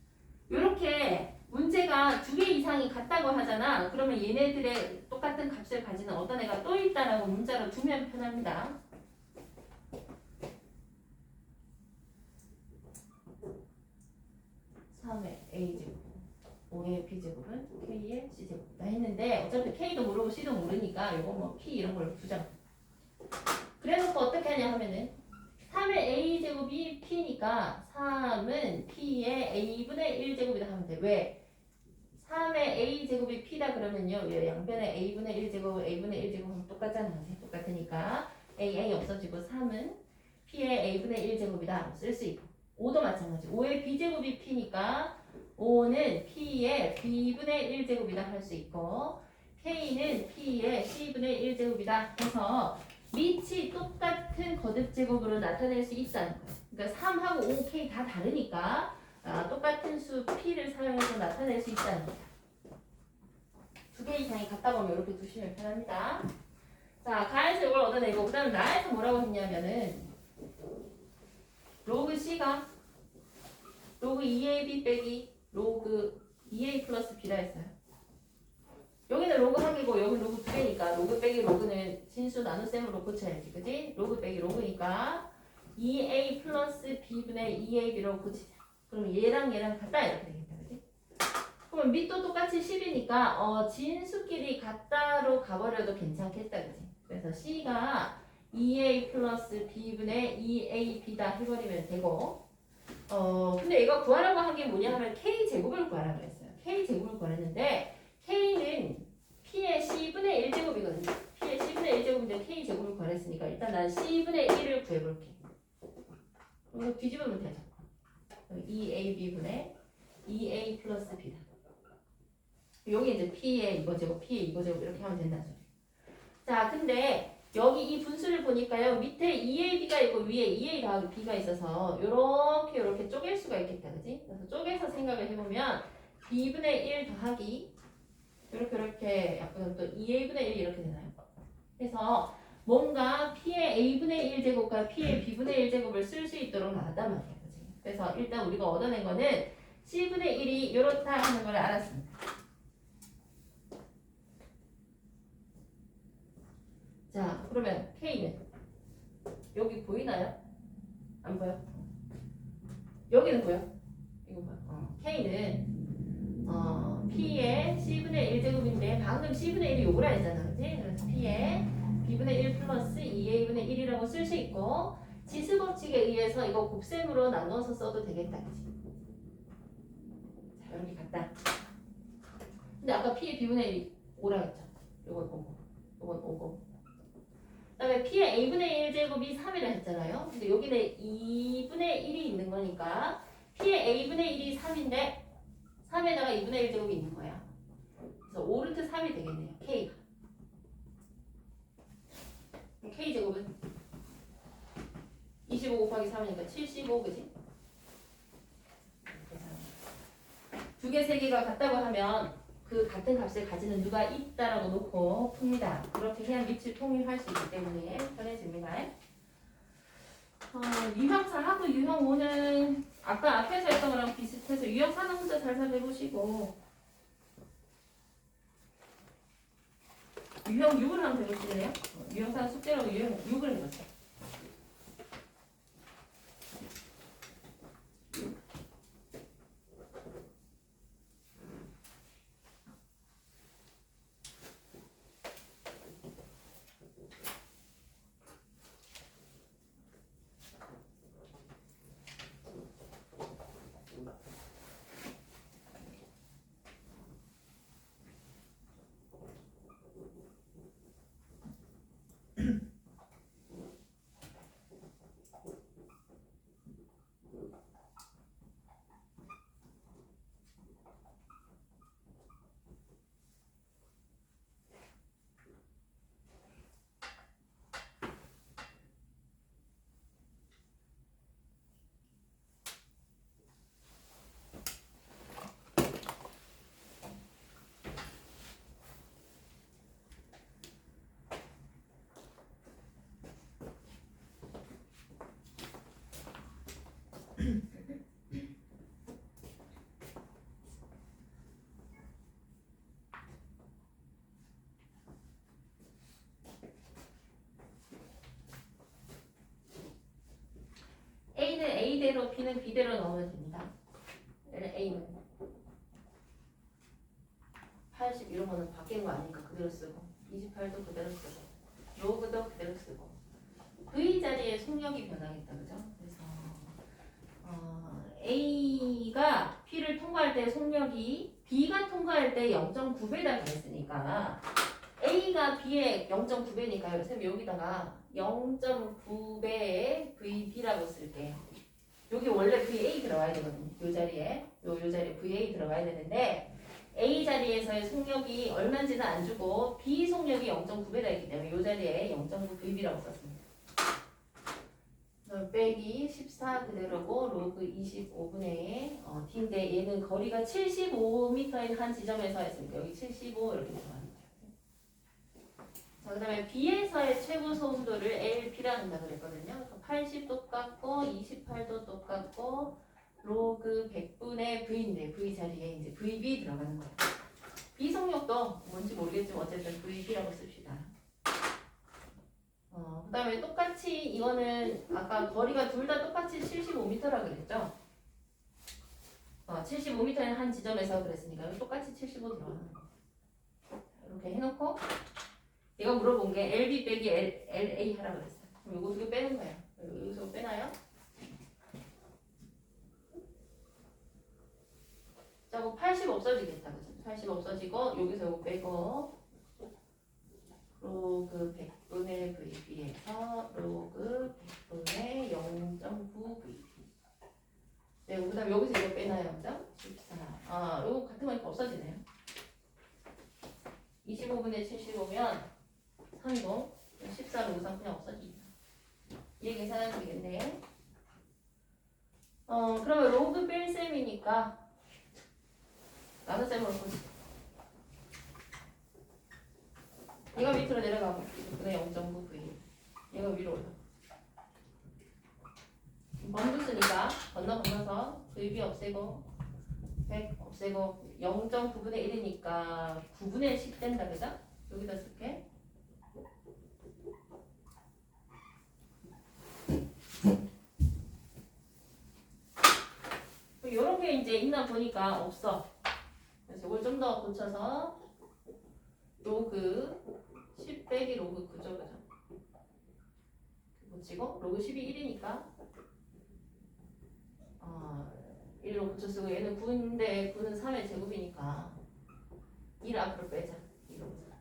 이렇게 문제가 두 개 이상이 같다고 하잖아. 그러면 얘네들의 똑같은 값을 가지는 어떤 애가 또 있다라고 문자로 두면 편합니다. 3의 A제곱, 5의 B제곱은 K의 C제곱이다 했는데 어차피 K도 모르고 C도 모르니까 이거 뭐 P 이런 걸로 두자. 그래놓고 어떻게 하냐 하면은 3의 A제곱이 P니까 3은 P의 A분의 1제곱이다 하면 돼. 왜? 3의 A제곱이 P다 그러면요. 왜 양변에 A분의 1제곱, A분의 1제곱 하면 똑같잖아. 똑같으니까 A 없어지고 3은 P의 A분의 1제곱이다 쓸 수 있고 5도 마찬가지. 5의 B제곱이 P니까 5는 P의 B분의 1제곱이다 할 수 있고 K는 P의 C분의 1제곱이다 해서 밑이 똑같은 거듭제곱으로 나타낼 수 있다는 거예요. 그러니까 3하고 5, K 다 다르니까 똑같은 수 P를 사용해서 나타낼 수 있다는 거예요. 두 개 이상이 같다 보면 이렇게 두시면 편합니다. 자, 가에서 이걸 얻어내고 그 다음에 나에서 뭐라고 했냐면은 로그 C가 로그 2AB 빼기 로그 2A 플러스 B라 했어요. 여기는 로그 하기고 여기는 로그 두 개니까 로그 빼기 로그는 진수 나눗셈으로 고쳐야지. 그지? 로그 빼기 로그니까 2A 플러스 B분의 2AB로 고치자. 그럼 얘랑 같다 이렇게 되겠다. 그지? 그러면 밑도 똑같이 10이니까 진수끼리 같다로 가버려도 괜찮겠다. 그지? 그래서 C가 2A 플러스 B분의 2AB다 해버리면 되고 근데 얘가 구하라고 한 게 뭐냐 하면 K제곱을 구하라고 그랬어요. K제곱을 구하랬는데 K는 P의 C분의 1제곱이거든요. P의 C분의 1제곱인데 K제곱을 구하랬으니까 일단 난 C분의 1을 구해볼게. 이거 뒤집으면 되죠. 2AB분의 2A 플러스 B다. 여기 이제 P의 이거 제곱, P의 이거 제곱 이렇게 하면 된다는 소리. 자, 근데 여기 이 분수를 보니까요. 밑에 2AB가 있고 위에 2A 더하기 B가 있어서 요렇게 쪼갤 수가 있겠다. 그지? 그래서 쪼개서 생각을 해보면 B분의 1 더하기 이렇게 약간 또 2A분의 1 이렇게 되나요? 그래서 뭔가 P의 A분의 1제곱과 P의 B분의 1제곱을 쓸 수 있도록 나왔단 말이에요. 그지? 그래서 일단 우리가 얻어낸 거는 C분의 1이 이렇다 하는 걸 알았습니다. 자, 그러면 K는 여기 보이나요? 안 보여? 여기는 보여? 이거 보여? K는 P의 C분의 1제곱인데 방금 C분의 1이 요거라 했잖아. 그치? 그래서 P의 B분의 1 플러스 2A분의 1이라고 쓸 수 있고 지수법칙에 의해서 이거 곱셈으로 나눠서 써도 되겠다. 그치? 자, 여기 같다. 근데 아까 P의 B분의 1이 5라 했죠? 요건 5고 요건 5고 그 다음에 P의 A분의 1제곱이 3이라 했잖아요. 근데 여기는 2분의 1이 있는 거니까 P의 A분의 1이 3인데 3에다가 2분의 1제곱이 있는 거야. 그래서 5루트 3이 되겠네요. K가. K제곱은 25 곱하기 3이니까 75, 그지? 두 개, 세 개가 같다고 하면 그 같은 값을 가지는 누가 있다라고 놓고 풉니다. 그렇게 해야 밑을 통일할 수 있기 때문에 편해집니다. 유형 4하고 유형 5는 아까 앞에서 했던 거랑 비슷해서 유형 4는 혼자 살살 해보시고 유형 6을 한번 해보실래요? 유형 4 숙제라고 유형 6을 해봤어요. B는 B대로 넣으면 됩니다. A는 80 이런 거는 바뀐 거 아니니까 그대로 쓰고 28도 그대로 쓰고 로그도 그대로 쓰고 V 자리에 속력이 변하겠다. 그죠? 그래서 A가 P를 통과할 때 속력이 B가 통과할 때 0.9배다 그랬으니까 A가 B의 0.9배니까요. 선생님 여기다가 0.9배의 VB라고 쓸게요. 여기 원래 VA 들어가야 되거든요. 요 자리에 요 자리에 VA 들어가야 되는데 A 자리에서의 속력이 얼마인지는 안 주고 B 속력이 0.9배다 있기 때문에 요 자리에 0.9 VB라고 썼습니다. 빼기 14 그대로고 로그 25분의 D인데 얘는 거리가 75m인 한 지점에서 했으니까 여기 75 이렇게 들어갑니다. 자, 그 다음에 B에서의 최고 소음도를 LP라 한다 그랬거든요. 80 똑같고 28도 똑같고 로그 100분의 V인데 V 자리에 이제 VB 들어가는 거예요. B 속력도 뭔지 모르겠지만 어쨌든 VB라고 씁시다. 그 다음에 똑같이 이거는 아까 거리가 둘 다 똑같이 75m라 그랬죠? 75m인 한 지점에서 그랬으니까 똑같이 75 들어가는 거. 이렇게 해놓고 얘가 물어본 게 LB 빼기 LA 하라 그랬어요. 그럼 이거 두 개 빼는 거예요. 여기서 빼나요? 자고 80 없어지겠다. 그죠? 80 없어지고 여기서 이거 빼고 로그 100분의 VB에서 로그 100분의 0.9 VB. 네, 그 다음에 여기서 이거 빼나요? 그죠? 14. 요거 같은 거니까 없어지네요. 25분의 75면 3도 14로 우선 그냥 없어집니다. 얘 계산하면 되겠네. 그러면 로그 뺄셈이니까 나눗셈으로 보시죠. 얘가 밑으로 내려가고 그다음에 0.9 V 얘가 위로 올라. 범주 쓰니까 건너서 VB 없애고 100 없애고 0.9분의 1이니까 9분의 10 된다 그죠? 여기다 쓸게. 이런 게 이제 있나 보니까 없어. 그래서 이걸 좀 더 고쳐서 로그 10 빼기 로그 9죠, 그죠? 고치고 로그 10이 1이니까 1로 고쳐 쓰고 얘는 9인데 9는 3의 제곱이니까 1 앞으로 빼자. 1로 보자.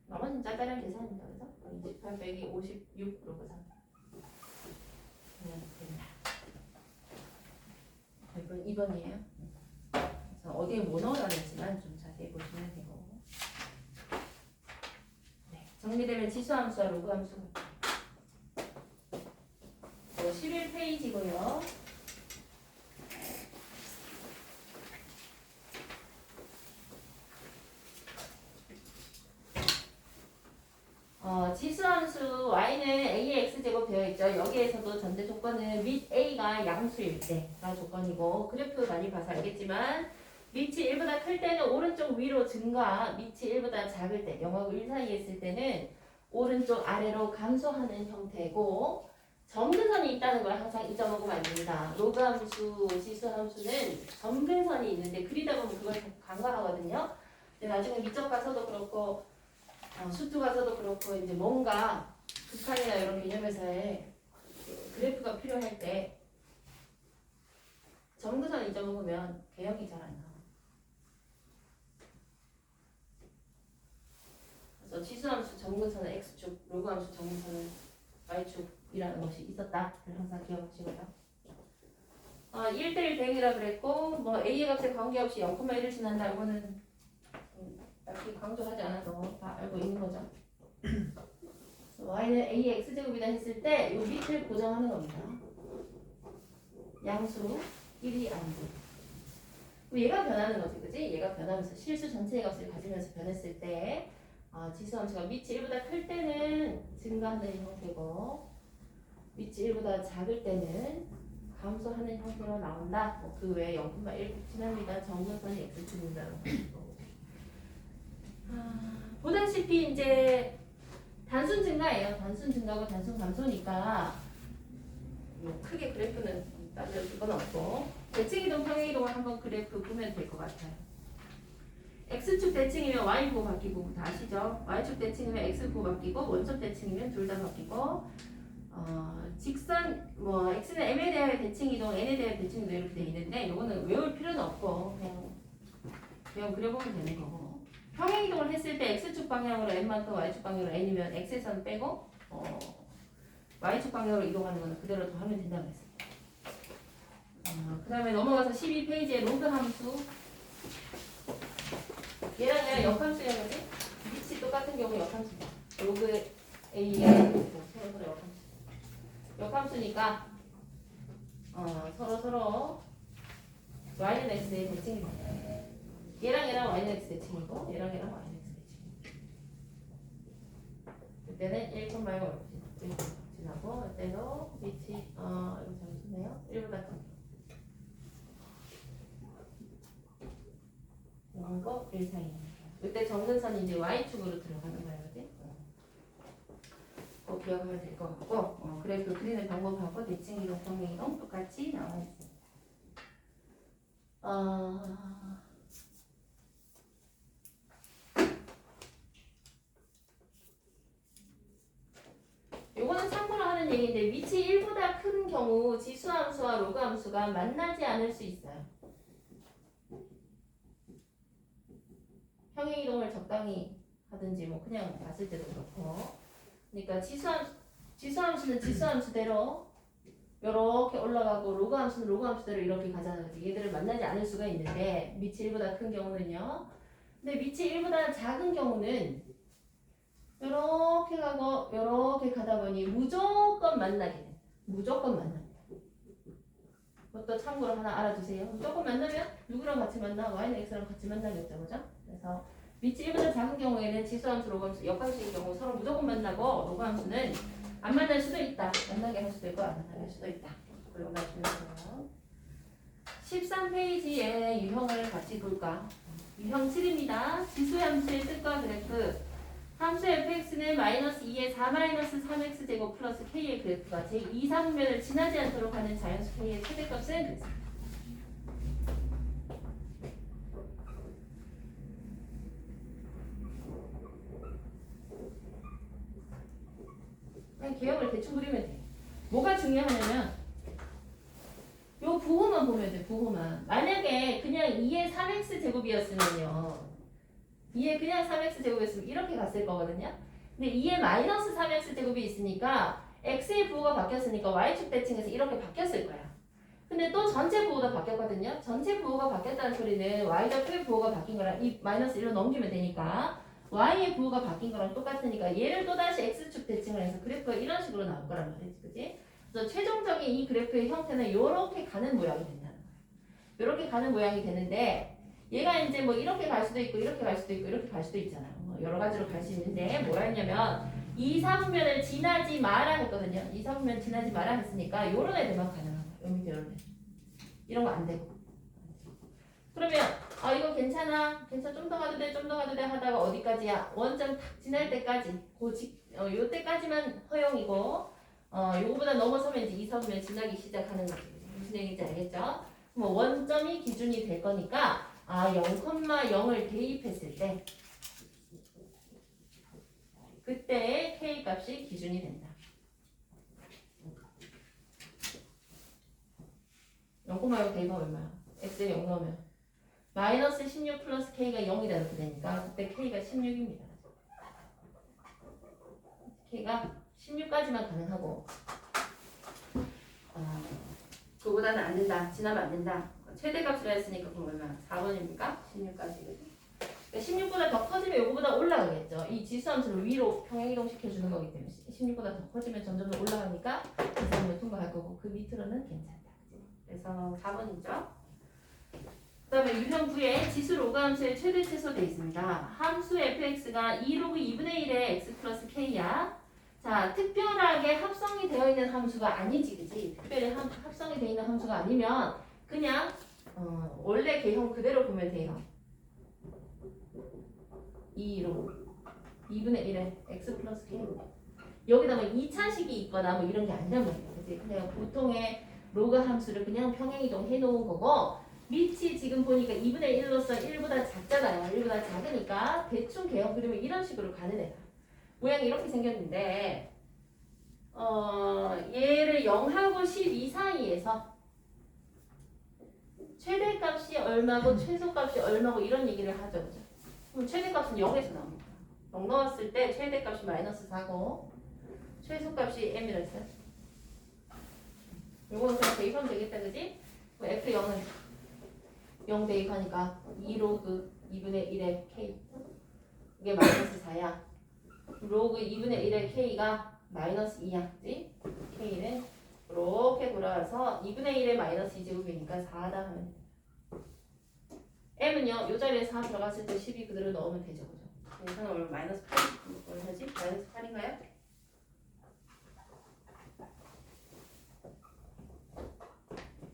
나머지는 짜잘한 계산입니다, 그죠? 28 빼기 56으로 보자. 이번 2번이에요. 어디에 뭐 넣어놨는지만 좀 자세히 보시면 되고. 네, 정리되면 지수함수와 로그함수. 11페이지고요. 지수함수 y는 a의 x제곱 되어 있죠. 여기에서도 전제 조건은 밑 a가 양수일 때가 조건이고 그래프 많이 봐서 알겠지만 밑이 1보다 클 때는 오른쪽 위로 증가, 밑이 1보다 작을 때 0하고 1 사이에 있을 때는 오른쪽 아래로 감소하는 형태고 점근선이 있다는 걸 항상 잊어먹으면 안 됩니다. 로그함수, 지수함수는 점근선이 있는데 그리다 보면 그걸 간과하거든요. 근데 나중에 미적 가서도 그렇고 수투 가서도 그렇고 이제 뭔가 극한이나 이런 개념에서의 그래프가 필요할 때 점근선 잊어먹으면 개혁이 잘 안 나와요. 그래서 지수함수 점근선은 x축, 로그함수 점근선은 y축이라는 것이 있었다. 항상 기억하시고요. 1대1 대응이라 그랬고 뭐 a의 값에 관계없이 0,1을 지난다. 이거는 딱히 강조하지 않아도 다 알고 있는 거죠. y는 a의 x제곱이다 했을 때 이 밑을 고정하는 겁니다. 양수 1이 아니고 얘가 변하는 거지, 그지? 얘가 변하면서 실수 전체의 값을 가지면서 변했을 때 지수함수가 밑이 1보다 클 때는 증가하는 형태고 밑이 1보다 작을 때는 감소하는 형태로 나온다. 그 외에 0,1 지납니다. 정근선이 x축입니다. 보다시피 이제 단순 증가예요. 단순 증가고 단순 감소니까 요 크게 그래프는 따져줄 건 없고 대칭이동 평행이동을 한번 그래프 보면 될 것 같아요. x축 대칭이면 y부 바뀌고 다 아시죠? y축 대칭이면 x부 바뀌고 원점 대칭이면 둘 다 바뀌고 직선 뭐 x는 m에 대하여 대칭이동 n에 대하여 대칭이동 이렇게 돼 있는데 요거는 외울 필요는 없고 그냥 그려보면 되는 거고 평행이동을 했을 때 x축 방향으로 n만큼 y축 방향으로 n이면 x에서는 빼고 y축 방향으로 이동하는 거는 그대로 더 하면 된다고 했어요. 그 다음에 넘어가서 12페이지에 로그 함수 얘랑 역함수야 그지? 위치 똑같은 경우 역함수다. 로그 A에 서로 역함수. 역함수니까 서로 y는 x의 대칭이 돼. 얘랑 y는 x 대칭이고 얘랑 y는 x 대칭. 이때는 1콤 말고 1 지나고 이때도 위치 이거 잘못했네요. 1보다 큰 이거 1 사이. 이때 적는 선이 이제 y축으로 들어가는 거야, 그지? 꼭 기억하면 될 것 같고, 그래프 그리는 방법하고 대칭이동, 평행이동 똑같이 나와 있습니다. 요거는 참고로 하는 얘기인데 위치 1보다 큰 경우 지수함수와 로그함수가 만나지 않을 수 있어요. 평행이동을 적당히 하든지 뭐 그냥 봤을 때도 그렇고 그러니까 지수함수는 지수함수대로 이렇게 올라가고 로그함수는 로그함수대로 이렇게 가잖아요. 얘들을 만나지 않을 수가 있는데 위치 1보다 큰 경우는요. 근데 위치 1보다 작은 경우는 이렇게 가고 이렇게 가다 보니 무조건 만나게 돼. 무조건 만납니다. 그것도 참고로 하나 알아두세요. 무조건 만나면 누구랑 같이 만나? y는 x랑 같이 만나겠죠, 그죠? 그래서 위치 1보다 작은 경우에는 지수함수, 로그함수, 역함수인 경우 서로 무조건 만나고 로그함수는 안 만날 수도 있다. 만나게 할 수도 있고 안 만나게 할 수도 있다. 그리고 말씀해주세요. 13페이지에 유형을 같이 볼까? 유형 7입니다. 지수의 함수의 뜻과 그래프. 함수 fx는 마이너스 2의 4 마이너스 3x 제곱 플러스 k의 그래프가 제2, 3분면을 지나지 않도록 하는 자연수 k의 최대값은 그랬습니다. 그냥 개형을 대충 그리면 돼요. 뭐가 중요하냐면 요 부호만 보면 돼. 부호만. 만약에 그냥 2의 3x 제곱이었으면요. 2의 그냥 3x 제곱이었으면 이렇게 갔을 거거든요. 근데 2의 마이너스 3x 제곱이 있으니까 x의 부호가 바뀌었으니까 y축 대칭에서 이렇게 바뀌었을 거야. 근데 또 전체 부호가 바뀌었거든요. 전체 부호가 바뀌었다는 소리는 y좌표의 부호가 바뀐 거랑 이 마이너스 1로 넘기면 되니까 y의 부호가 바뀐 거랑 똑같으니까 얘를 또다시 x축 대칭을 해서 그래프가 이런 식으로 나올 거란 말이지. 그치? 그래서 최종적인 이 그래프의 형태는 이렇게 가는 모양이 된다는 거야. 이렇게 가는 모양이 되는데 얘가 이제 뭐 이렇게 갈 수도 있고 이렇게 갈 수도 있고 이렇게 갈 수도 있잖아요. 뭐 여러 가지로 갈 수 있는데 뭐라 했냐면 2, 3분면을 지나지 마라 했거든요. 2, 3분면 지나지 마라 했으니까 요런 애들만 가능한 거예요. 여기 밑에 요런 애. 이런 거 안 되고. 그러면 이거 괜찮아. 좀 더 가도 돼. 좀 더 가도 돼 하다가 어디까지야? 원점 탁 지날 때까지. 요 때까지만 허용이고 요거보다 넘어서면 이제 2, 3분면 지나기 시작하는 거지. 무슨 얘기인지 알겠죠? 뭐 원점이 기준이 될 거니까 0,0을 대입했을 때 그때 k 값이 기준이 된다. 0,0 대입하면 얼마야? x에 0 넣으면 마이너스 16 플러스 k가 0이다 이렇게 되니까 그때 k가 16입니다. k가 16까지만 가능하고 그보다는 안 된다. 지나면 안 된다. 최대값으로 했으니까 그럼 얼마? 4번입니까? 16까지. 그러니까 16보다 더 커지면 이거보다 올라가겠죠. 이 지수함수를 위로 평행이동 시켜주는 거기 때문에 16보다 더 커지면 점점 더 올라가니까 계산을 통과할 거고 그 밑으로는 괜찮다. 그래서 4번이죠. 그 다음에 유형 9에 지수 로그함수의 최대 최소 되어 있습니다. 함수 fx가 2로그 2분의 1의 x 플러스 k야. 자, 특별하게 합성이 되어 있는 함수가 아니지, 그지? 특별히 합성이 되어 있는 함수가 아니면 그냥 원래 개형 그대로 보면 돼요. 2로 2분의 1의 x 플러스 k 여기다 뭐 2차식이 있거나 뭐 이런 게 아니란 말이에요. 이제 그냥 보통의 로그 함수를 그냥 평행이동 해놓은 거고 밑이 지금 보니까 2분의 1로서 1보다 작잖아요. 1보다 작으니까 대충 개형 그리면 이런 식으로 가는 애다. 모양이 이렇게 생겼는데 얘를 0하고 12 사이에서 최대값이 얼마고 최소값이 얼마고 이런 얘기를 하죠. 그죠? 그럼 최대값은 0에서 나옵니다. 0 넣었을 때 최대값이 마이너스 4고 최소값이 m이라 했어요. 요거는 그냥 대입하면 되겠다. 그지? f0은 0 대입하니까 2로그 2분의 1의 k 이게 마이너스 4야. 로그 2분의 1의 k가 마이너스 2야. 그지? k는 이렇게 돌아와서 2분의 1의 마이너스 2제곱이니까 4다 하면 돼. m은요, 요 자리에 4 들어갔을 때 12 그대로 넣으면 되죠. 그죠? 그래서 오늘 마이너스 8, 얼마지? 마이너스 8인가요?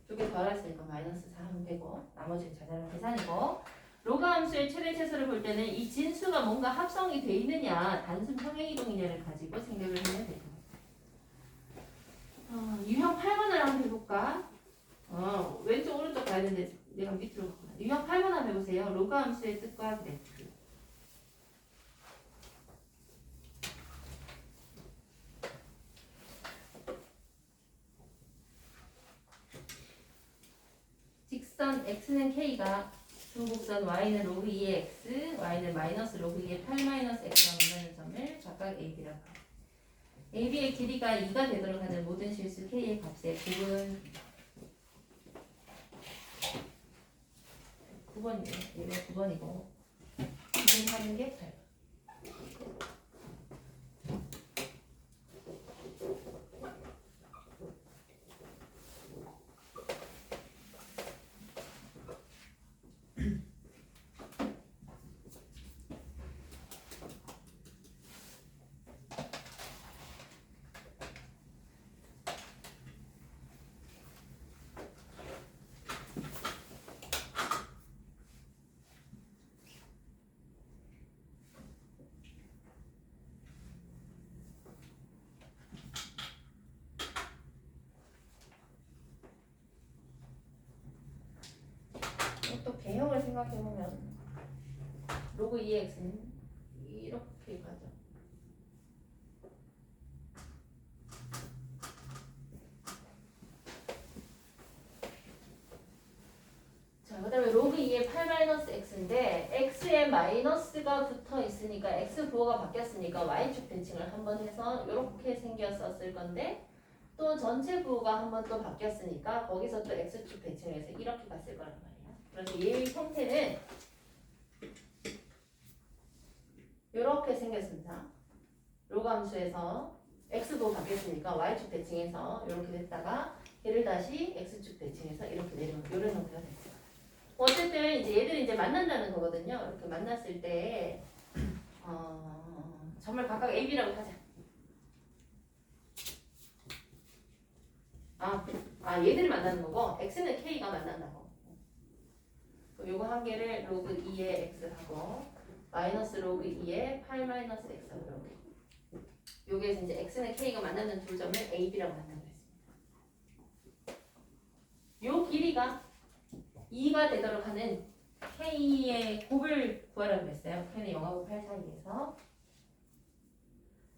두 개 더했으니까 마이너스 4 하면 되고, 나머지는 자잘한 계산이고, 로그 함수의 최대 최소를 볼 때는 이 진수가 뭔가 합성이 돼 있느냐, 단순 평행이동이냐를 가지고 생각을 하면 될 겁니다. 유형 8번을 한번 해볼까? 왼쪽 오른쪽 가야 되는데 내가 밑으로 갔구나. 유형 8번 한번 해보세요. 로그 함수의 뜻과 그래프. 직선 x는 k가 중곡선 y는 로그 2의 x, y는 마이너스 로그 2의 8 마이너스 x가 만나는 점을 각각 ab라고 합니다. ab의 길이가 2가 되도록 하는 모든 실수 k의 값의 곱은 9번이에요. 얘가 9번이고 지금 하는 게 8번. 또 개형을 생각해보면 로그 2x는 이렇게 가죠. 자, 그 다음에 로그 2의 8-x인데 x에 마이너스가 붙어 있으니까 x 부호가 바뀌었으니까 y축 대칭을 한번 해서 이렇게 생겼었을 건데 또 전체 부호가 한번 또 바뀌었으니까 거기서 또 x축 대칭을 해서 이렇게 갔을 거란 말이야. 그래서 얘의 형태는 이렇게 생겼습니다. 로그 함수에서 x도 바뀌었으니까 y축 대칭해서 이렇게 됐다가 얘를 다시 x축 대칭해서 이렇게 내려오는 이런 형태가 됐어요. 어쨌든 이제 얘들이 이제 만난다는 거거든요. 이렇게 만났을 때 점을 각각 A, B라고 하자. 얘들을 만나는 거고 x는 k가 만난다고. 요거 한 개를 로그 2의 x하고 마이너스 로그 2의 8 마이너스 x하고 이렇게. 여기에서 이제 x는 k가 만나는 두 점을 A, B라고 한다고 했습니다. 요 길이가 2가 되도록 하는 k의 곱을 구하라고 했어요. k는 0하고 8 사이에서.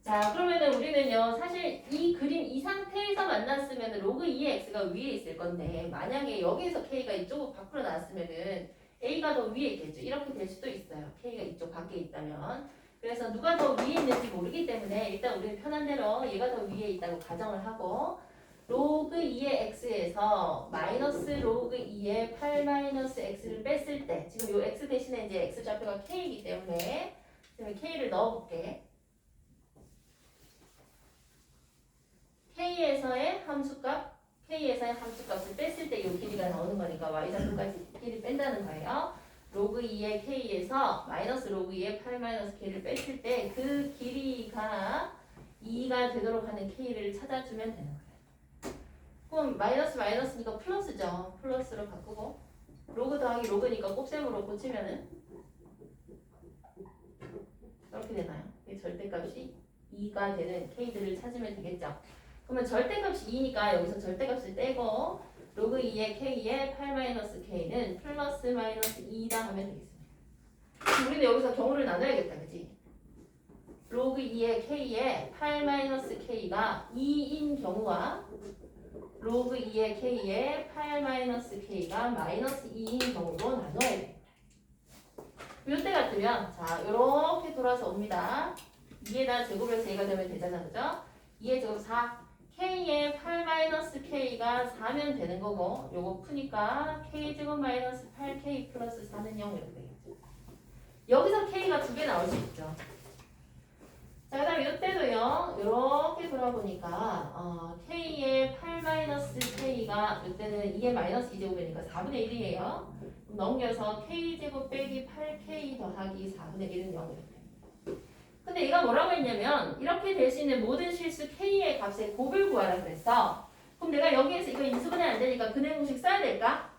자, 그러면은 우리는요, 사실 이 그림 이 상태에서 만났으면 로그 2의 x가 위에 있을 건데, 만약에 여기서 k가 이쪽으로 밖으로 나왔으면은 a가 더 위에 있겠죠. 이렇게 될 수도 있어요. k가 이쪽 밖에 있다면. 그래서 누가 더 위에 있는지 모르기 때문에 일단 우리는 편한 대로 얘가 더 위에 있다고 가정을 하고, 로그 2의 x에서 마이너스 로그 2의 8 마이너스 x를 뺐을 때, 지금 요 x 대신에 이제 x 좌표가 k이기 때문에, 그러면 k를 넣어볼게. k에서의 함수값을 뺐을 때 이 길이가 나오는 거니까 y좌표까지 길이 뺀다는 거예요. 로그 2의 k에서 마이너스 로그 2의 8 마이너스 k를 뺐을 때 그 길이가 2가 되도록 하는 k를 찾아주면 되는 거예요. 그럼 마이너스 마이너스니까 플러스죠. 플러스로 바꾸고 로그 더하기 로그니까 곱셈으로 고치면은 이렇게 되나요? 이 절대값이 2가 되는 k들을 찾으면 되겠죠. 그러면 절대값이 2니까 여기서 절대값을 떼고 로그 2의 k의 8-k는 플러스 마이너스 2다 하면 되겠습니다. 우리는 여기서 경우를 나눠야겠다. 그치? 로그 2의 k의 8-k가 2인 경우와 로그 2의 k의 8-k가 마이너스 2인 경우로 나눠야 돼. 이때 같으면 자 이렇게 돌아서 옵니다. 2에다 제곱해서 얘가 되면 되잖아. 그죠? 2의 제곱 4 k의 8-k가 4면 되는 거고 요거 푸니까 k제곱 마이너스 8k 플러스 4는 0 이렇게 되겠죠. 여기서 k가 두 개 나올 수 있죠. 자, 그 다음에 이때도요, 이렇게 돌아보니까, k의 8-k가, 이때는 2의 마이너스 2제곱이니까 4분의 1이에요. 넘겨서 k제곱 빼기 8k 더하기 4분의 1은 0 이렇게. 근데 얘가 뭐라고 했냐면, 이렇게 될 수 있는 모든 실수 k의 값의 곱을 구하라 그랬어. 그럼 내가 여기에서 이거 인수분해 안 되니까 근해 공식 써야 될까?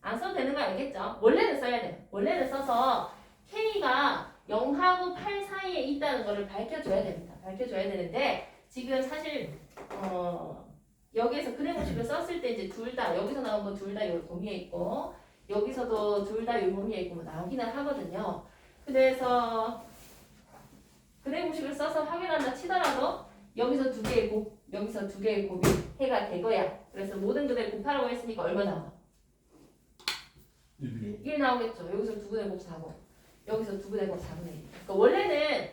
안 써도 되는 거 알겠죠? 원래는 써야 돼. 원래는 써서 k가 0하고 8 사이에 있다는 거를 밝혀줘야 됩니다. 밝혀줘야 되는데 지금 사실 여기에서 근해 공식을 썼을 때 이제 둘 다 여기서 나온 거 둘 다 요 범위에 있고 여기서도 둘 다 요 범위에 있고 뭐 나오기는 하거든요. 그래서 근해 공식을 써서 확인한다 치더라도 여기서 두 개의 곱, 여기서 두 개의 곱이 해가 되거야. 그래서 모든 근해를 곱하라고 했으니까 얼마 나와? 1 나오겠죠. 여기서 두 근해 곱 4고 여기서 두 분의 곱 4분의 1. 그러니까 원래는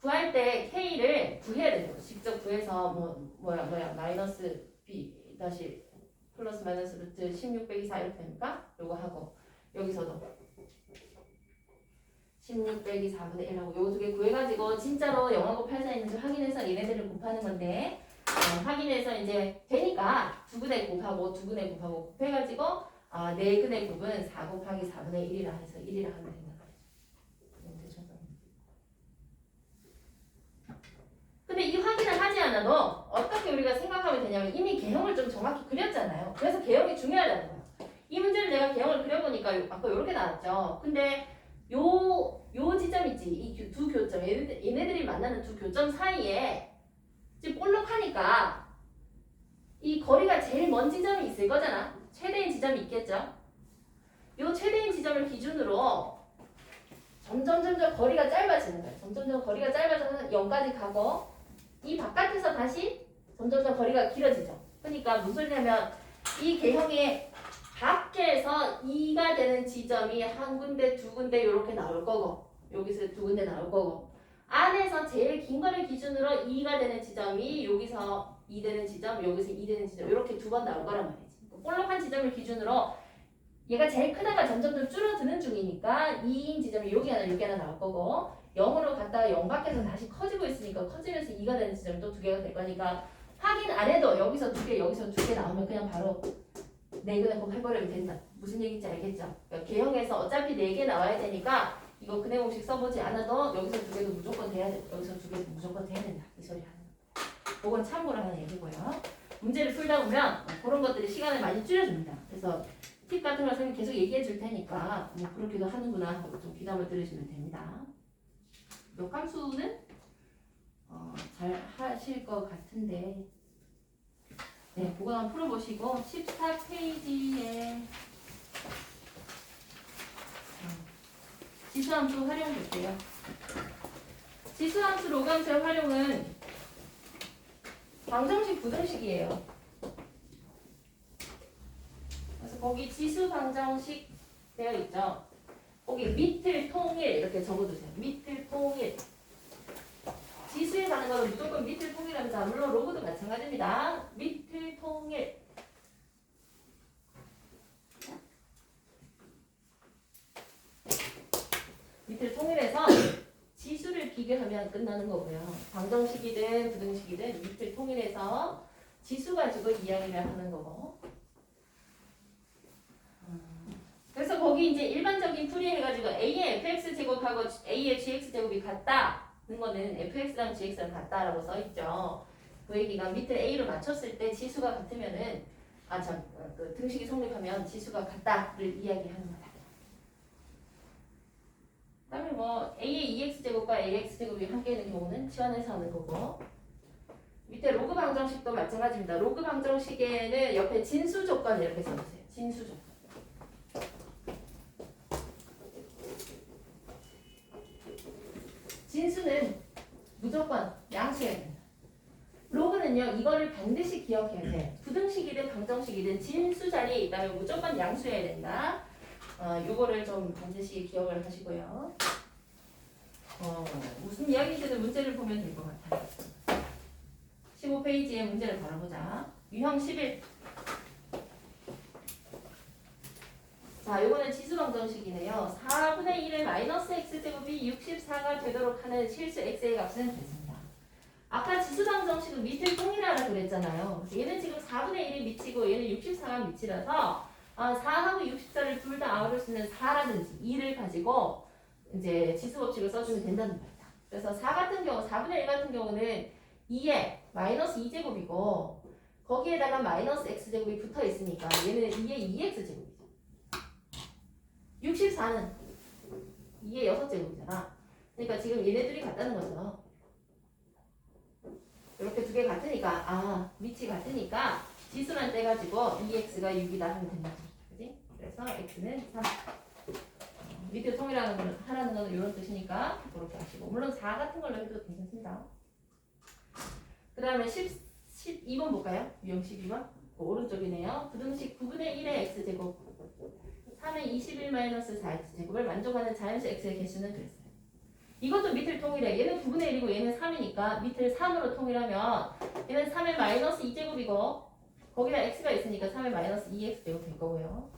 구할 때 k를 구해야 되는 거. 직접 구해서 뭐야 마이너스 b 다시 플러스 마이너스 루트 16 빼기 4 이렇게 되니까 요거 하고 여기서도 16 빼기 4분의 1 하고 요거 두 개 구해가지고 진짜로 0하고 8 사이 있는지 확인해서 얘네들을 곱하는 건데 확인해서 이제 되니까 두 분의 곱하고 두 분의 곱하고 곱해가지고 네 근의 곱은 4 곱하기 4분의 1이라 해서 1이라 하면 된다. 근데 이 확인을 하지 않아도 어떻게 우리가 생각하면 되냐면 이미 개형을 좀 정확히 그렸잖아요. 그래서 개형이 중요하다는 거야. 이 문제를 내가 개형을 그려보니까 아까 이렇게 나왔죠. 근데 요 지점 있지. 이 두 교점, 얘네들이 만나는 두 교점 사이에 지금 볼록하니까 이 거리가 제일 먼 지점이 있을 거잖아. 최대인 지점이 있겠죠. 요 최대인 지점을 기준으로 점점 거리가 짧아지는 거예요. 점점 거리가 짧아져서 0까지 가고 이 바깥에서 다시 점점 거리가 길어지죠. 그러니까 무슨 소리냐면 이 개형의 밖에서 2가 되는 지점이 한 군데, 두 군데 이렇게 나올 거고 여기서 두 군데 나올 거고 안에서 제일 긴 거를 기준으로 2가 되는 지점이 여기서 2 되는 지점, 여기서 2 되는 지점 이렇게 두 번 나올 거란 말이지. 볼록한 지점을 기준으로 얘가 제일 크다가 점점 줄어드는 중이니까 2인 지점이 여기 하나 나올 거고 0으로 갔다가 0 밖에서 다시 커지고 있으니까 커지면서 2가 되는 지점이 또 두 개가 될 거니까 확인 안 해도 여기서 두 개, 여기서 두 개 나오면 그냥 바로 네 근해 곱 해버리면 된다. 무슨 얘기인지 알겠죠? 그러니까 개형에서 어차피 4개 나와야 되니까 이거 근해 공식 써보지 않아도 여기서 두 개도 무조건 돼야 돼. 여기서 두 개도 무조건 돼야 된다. 이 소리 하는 거. 그건 참고로 하는 얘기고요. 문제를 풀다 보면 그런 것들이 시간을 많이 줄여줍니다. 그래서 팁 같은 걸 선생님 계속 얘기해 줄 테니까 뭐 그렇게도 하는구나 하고 좀 귀담을 들으시면 됩니다. 역함수는 잘 하실 것 같은데 네, 그거 한번 풀어보시고 14페이지에 지수함수 활용 볼게요. 지수함수 로감수의 활용은 방정식 부등식이에요. 그래서 거기 지수 방정식 되어 있죠. 거기 밑을 통일 이렇게 적어두세요. 밑을 통일. 지수에 가는 거는 무조건 밑을 통일합니다. 물론 로그도 마찬가지입니다. 밑을 통일. 밑을 통일해서 지수를 비교하면 끝나는 거고요. 방정식이든 부등식이든 밑을 통일해서 지수 가지고 이야기를 하는 거고. 그래서 거기 이제 일반적인 풀이 해가지고 A의 fx 제곱하고 A의 gx 제곱이 같다는 거는 fx랑 gx랑 같다라고 써있죠. 그 얘기가 밑을 A로 맞췄을 때 지수가 같으면은 그 등식이 성립하면 지수가 같다를 이야기하는 거다. 그다음에 뭐 A의 2x 제곱과 ax 제곱이 함께 있는 경우는 치환해서 하는 거고 밑에 로그 방정식도 마찬가지입니다. 로그 방정식에는 옆에 진수 조건 이렇게 써주세요. 진수 조건. 진수는 무조건 양수여야 된다. 로그는요, 이거를 반드시 기억해야 돼. 부등식이든 방정식이든 진수 자리에 있다면 무조건 양수여야 된다. 요거를 좀 반드시 기억을 하시고요. 무슨 이야기인지는 문제를 보면 될 것 같아요. 15페이지에 문제를 바라보자. 유형 11. 자, 요거는 지수방정식이네요. 4분의 1의 마이너스 x제곱이 64가 되도록 하는 실수 x의 값은 됐습니다. 아까 지수방정식은 밑을 통일하라 그랬잖아요. 얘는 지금 4분의 1이 미치고 얘는 64가 미치라서 4하고 64를 둘 다 아우를 수 있는 4라든지 2를 가지고 이제 지수법칙을 써주면 된다는 말이다. 그래서 4 같은 경우, 4분의 1 같은 경우는 2에 마이너스 2제곱이고 거기에다가 마이너스 x제곱이 붙어 있으니까 얘는 2에 2x제곱이죠. 64는 2에 6제곱이잖아. 그러니까 지금 얘네들이 같다는 거죠. 이렇게 두 개 같으니까 밑이 같으니까 지수만 떼가지고 2x가 6이다 하면 된다. 그지? 그래서 x는 3. 밑에 통일하는 거는 하라는 거는 이런 뜻이니까 그렇게 하시고 물론 4 같은 걸로 해도 괜찮습니다. 그 다음에 12번 볼까요? 유형 12번 그 오른쪽이네요. 부등식 9분의 1의 x제곱 3의 21-4x제곱을 만족하는 자연수 x의 개수는 그랬어요. 이것도 밑을 통일해. 얘는 9분의 1이고 얘는 3이니까 밑을 3으로 통일하면 얘는 3의 마이너스 2제곱이고 거기다 x가 있으니까 3의 마이너스 2x제곱 될 거고요.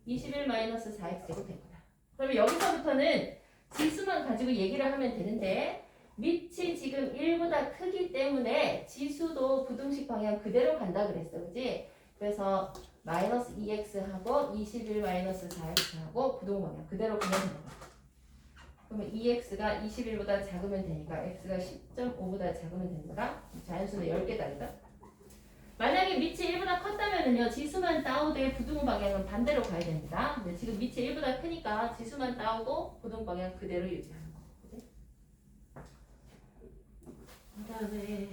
21-4x제곱 될 거다. 그러면 여기서부터는 지수만 가지고 얘기를 하면 되는데 밑이 지금 1보다 크기 때문에 지수도 부등식 방향 그대로 간다 그랬어. 그지? 그래서 마이너스 2x하고 21-4x하고 부등 방향 그대로 가면 되는 거야. 그러면 2x가 21보다 작으면 되니까 x가 10.5보다 작으면 되는 거라 자연수는 10개다니까. 만약에 밑이 1보다 컸다면은요 지수만 따오되 부등 방향은 반대로 가야 됩니다. 근데 지금 밑이 1보다 크니까 지수만 따오고 부등 방향 그대로 유지하는 거. 그치? 그다음에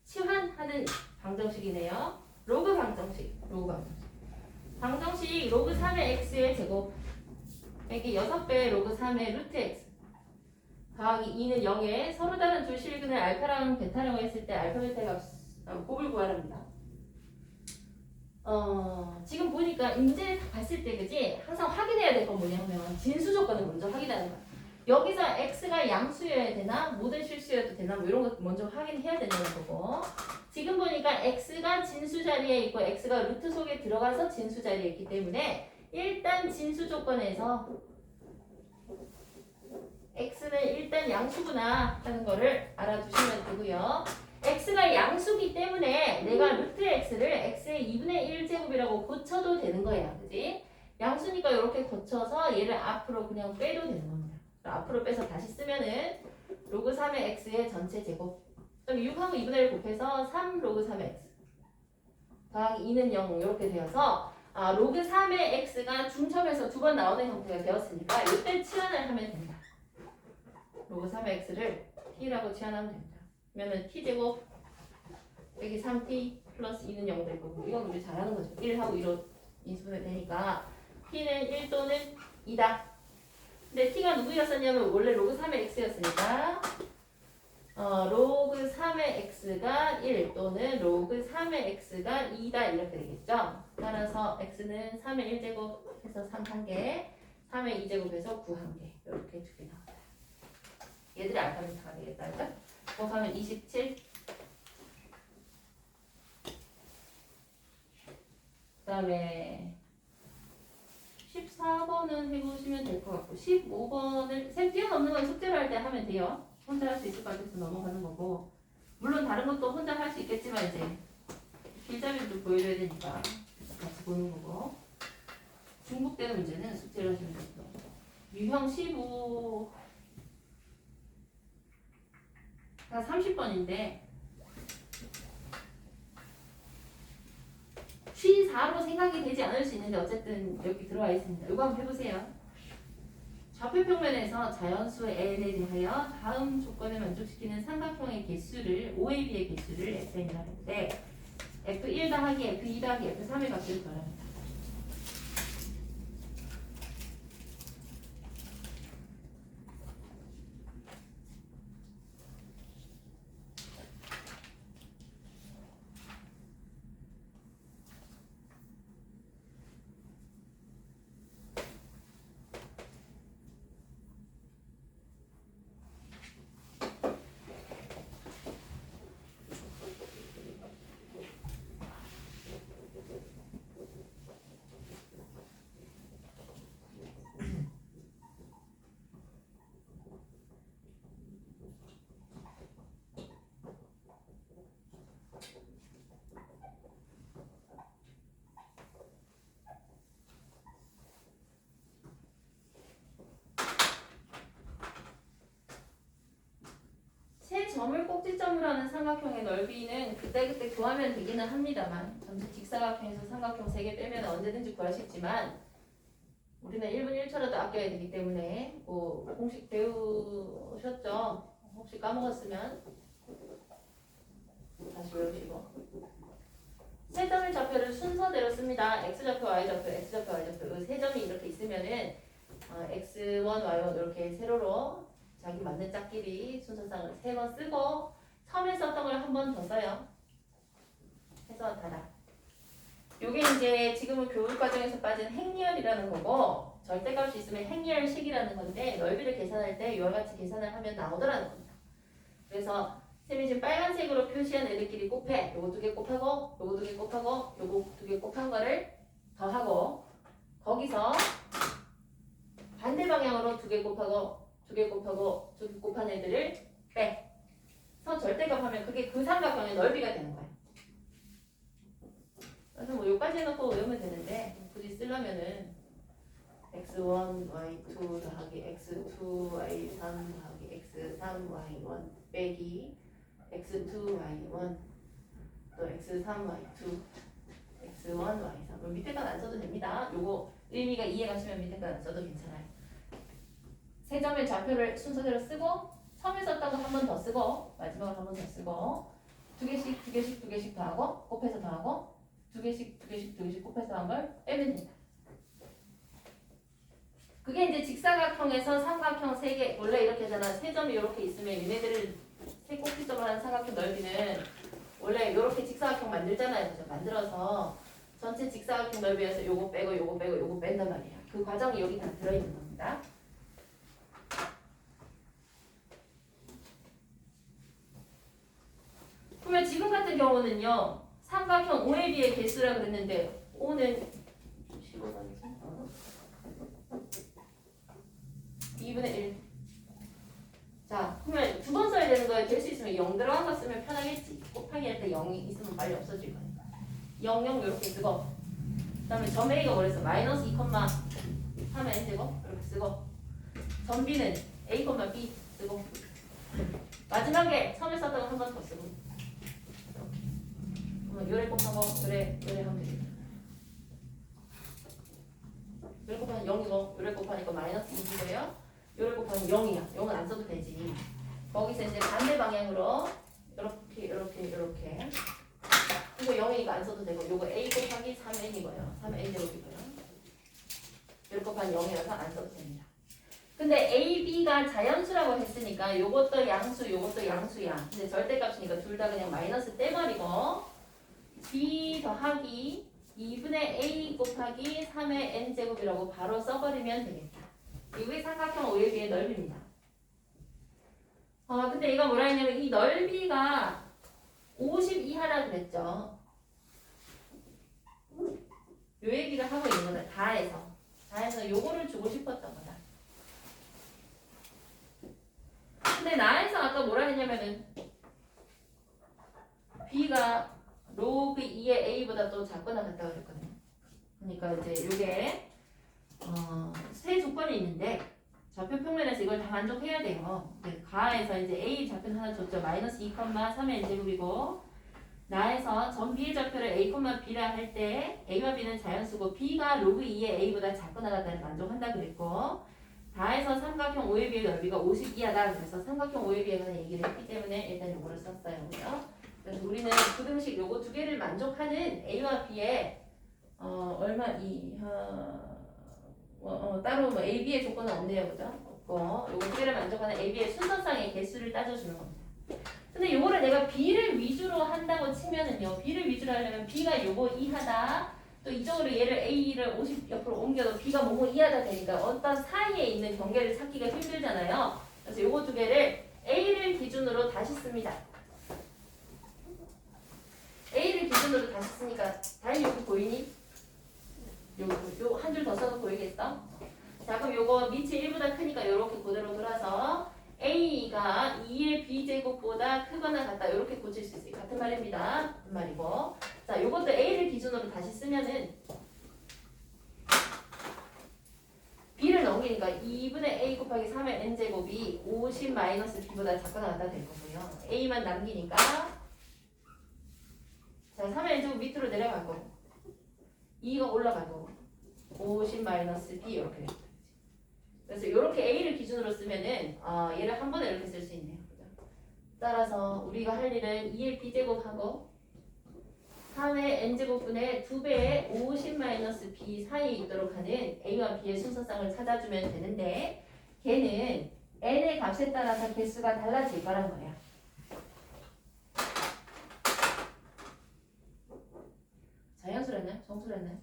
치환하는 방정식이네요. 로그 방정식. 방정식 로그 3의 x의 제곱 이게 6배 로그 3의 루트 x 더하기 2는 0에 서로 다른 두 실근을 알파랑 베타라고 했을 때 알파 베타 값 곱을 구하랍니다. 지금 보니까 인제 봤을 때 그지? 항상 확인해야 될 건 뭐냐면 진수 조건을 먼저 확인하는 거야. 여기서 x가 양수여야 되나 모든 실수여도 되나 뭐 이런 거 먼저 확인해야 된다는 거고 지금 보니까 x가 진수 자리에 있고 x가 루트 속에 들어가서 진수 자리에 있기 때문에 일단 진수 조건에서 x는 일단 양수구나 하는 거를 알아두시면 되고요. x가 양수기 때문에 내가 루트 x를 x의 2분의 1제곱이라고 고쳐도 되는 거야. 그지? 양수니까 이렇게 고쳐서 얘를 앞으로 그냥 빼도 되는 겁니다. 앞으로 빼서 다시 쓰면은 로그 3의 x의 전체 제곱 6하고 2분의 1 곱해서 3 로그 3의 x 더하기 2는 0 이렇게 되어서 로그 3의 x가 중첩에서 두 번 나오는 형태가 되었으니까 이때 치환을 하면 된다. 로그 3의 x를 t라고 치환하면 됩니다. 그러면 t제곱 여기 3t 플러스 2는 0 될 거고 이건 우리 잘하는 거죠. 1하고 2로 인수분해 되니까 t는 1 또는 2다. 근데 t가 누구였었냐면 원래 로그 3의 x였으니까 로그 3의 x가 1 또는 로그 3의 x가 2다 이렇게 되겠죠. 따라서 x는 3의 1제곱 해서 3 한 개 3의 2제곱 해서 9 한 개 이렇게 두 개 나옵니다. 얘들이 알파벳가 되겠다. 그죠? 곱하면 27 그 다음에 14번은 해보시면 될 것 같고 15번을 셈 뛰어넘는 건 숙제를 할 때 하면 돼요. 혼자 할 수 있을 것 같아서 넘어가는 거고 물론 다른 것도 혼자 할 수 있겠지만 이제 길잡이도 보여줘야 되니까 같이 보는 거고 중복되는 문제는 숙제를 하시면 됩니다. 유형 15 30번인데 54로 생각이 되지 않을 수 있는데 어쨌든 여기 들어와 있습니다. 이거 한번 해보세요. 좌표평면에서 자연수 n에 대하여 다음 조건을 만족시키는 삼각형의 개수를 OAB의 개수를 FN이라고 하는데 F1 더하기 F2 더하기 F3의 값을 구하랍니다. 세 점을 꼭지점으로 하는 삼각형의 넓이는 그때그때 구하면 되기는 합니다만 전체 직사각형에서 삼각형 3개 빼면 언제든지 구할 수 있지만 우리는 1분 1초라도 아껴야 되기 때문에 뭐 공식 배우셨죠? 혹시 까먹었으면 다시 외우시고 세 점의 좌표를 순서대로 씁니다. X좌표, Y좌표, X좌표, Y좌표 이 세 점이 이렇게 있으면은 X1, Y1 이렇게 세로로 자기 맞는 짝끼리 순서상을 3번 쓰고 처음에 썼던 걸 한 번 더 써요. 해서 닫아. 요게 이제 지금은 교육 과정에서 빠진 행렬이라는 거고 절대값이 있으면 행렬식이라는 건데 넓이를 계산할 때 이와 같이 계산을 하면 나오더라는 겁니다. 그래서 쌤이 지금 빨간색으로 표시한 애들끼리 곱해. 요거 2개 곱하고 요거 2개 곱하고 요거 2개 곱한 거를 더하고 거기서 반대 방향으로 2개 곱하고 2개 곱하고 2개 곱한 애들을 빼. 서 절대값 하면 그게 그 삼각형의 넓이가 되는 거야. 그래서 뭐 요까지 해놓고 외우면 되는데 굳이 쓰려면은 x1, y2 더하기 x2, y3 더하기 x3, y1 빼기 x2, y1 또 x3, y2 x1, y3 밑에 건 안 써도 됩니다. 요거 의미가 이해가시면 밑에 건 안 써도 괜찮아요. 세 점의 좌표를 순서대로 쓰고 처음에 썼던 거 한 번 더 쓰고 마지막으로 한 번 더 쓰고 2개씩 더하고 곱해서 더하고 2개씩 곱해서 한 걸 빼면 된다. 그게 이제 직사각형에서 삼각형 3개 원래 이렇게 하잖아. 세 점이 이렇게 있으면 얘네들을 세 꼭지점을 하는 삼각형 넓이는 원래 이렇게 직사각형 만들잖아요. 그죠? 만들어서 전체 직사각형 넓이에서 요거 빼고 요거 빼고 요거 뺀단 말이에요. 그 과정이 여기 다 들어있는 겁니다. 그러면 지금 같은 경우는요. 삼각형 OAB의 개수라 그랬는데 O는 15번이지? 2분의 1. 자, 그러면 2번 써야 되는 거예요. 될 수 있으면 0 들어간 거 쓰면 편하겠지. 곱하기 할 때 0이 있으면 빨리 없어질 거니까. 0, 0 이렇게 쓰고 그 다음에 점 A가 뭐랬어? 마이너스 2,3의 n제곱 이렇게 쓰고 점 B는 A, B 쓰고 마지막에 처음에 썼던 거 한 번 더 쓰고 그러면 요래 곱하고 요래 하면 되겠다. 요래 곱하면 0이고 요래 곱하니까 마이너스 2고요. 요래 곱하면 0이야. 0은 안 써도 되지. 거기서 이제 반대 방향으로 이렇게 이거 0이니까 안 써도 되고 요거 A 곱하기 3n이고요. 3n제곱이고요. 요래 곱하면 0이라서 안 써도 됩니다. 근데 A, B가 자연수라고 했으니까 요것도 양수, 요것도 양수야. 근데 절대값이니까 둘 다 그냥 마이너스 떼버리고 B 더하기 2분의 A 곱하기 3의 n제곱이라고 바로 써버리면 되겠다. 이게 삼각형 OAB의 넓이입니다. 근데 얘가 뭐라 했냐면 이 넓이가 50 이하라 그랬죠. 요 얘기를 하고 있는 거다. 다해서 요거를 주고 싶었던 거다. 근데 나에서 아까 뭐라 했냐면은 B가 로그 2의 A보다 또 작거나 같다고 그랬거든요. 그러니까 이제 요게 세 조건이 있는데 좌표 평면에서 이걸 다 만족해야 돼요. 가에서 이제 A 좌표는 하나 줬죠. 마이너스 2,3의 n제곱이고 나에서 점 B의 좌표를 A, B라 할 때 A와 B는 자연수고 B가 로그 2의 A보다 작거나 같다를 만족한다 그랬고 다해서 삼각형 OAB의 넓이가 50 이하다. 그래서 삼각형 OAB에 관한 얘기를 했기 때문에 일단 요거를 썼어요. 그죠? 그래서 우리는 부등식 요거 두 개를 만족하는 A와 B의 얼마 따로 뭐 A, B의 조건은 없네요. 그죠? 없고 요거 두 개를 만족하는 A, B의 순서상의 개수를 따져주는 겁니다. 근데 요거를 내가 B를 위주로 한다고 치면은요. B를 위주로 하려면 B가 요거 이하다. 또 이쪽으로 얘를 A를 50 옆으로 옮겨도 B가 뭐뭐 이하다 되니까 어떤 사이에 있는 경계를 찾기가 힘들잖아요. 그래서 요거 두 개를 A를 기준으로 다시 씁니다. A를 기준으로 다시 쓰니까 다행히 여기 보이니? 요 한 줄 더 써도 보이겠어? 자 그럼 요거 밑이 1보다 크니까 요렇게 그대로 돌아서 A가 2의 B제곱보다 크거나 같다 이렇게 고칠 수 있어요. 같은 말입니다. 같은 말이고 자 요것도 A를 기준으로 다시 쓰면은 B를 넘기니까 2분의 A 곱하기 3의 N제곱이 50 마이너스 B보다 작거나 같다 될 거고요. A만 남기니까 자 3의 N제곱 밑으로 내려갈 거고 2가 올라가고 50 마이너스 B 이렇게 됩니다. 그래서 이렇게 A를 기준으로 쓰면은 얘를 한 번에 이렇게 쓸 수 있네요. 그죠? 따라서 우리가 할 일은 2의 B제곱하고 3의 N제곱분의 2배의 50 마이너스 B 사이에 있도록 하는 A와 B의 순서상을 찾아주면 되는데 걔는 N의 값에 따라서 개수가 달라질 거란 거예요. 자연수랬나요? 정수랬나요?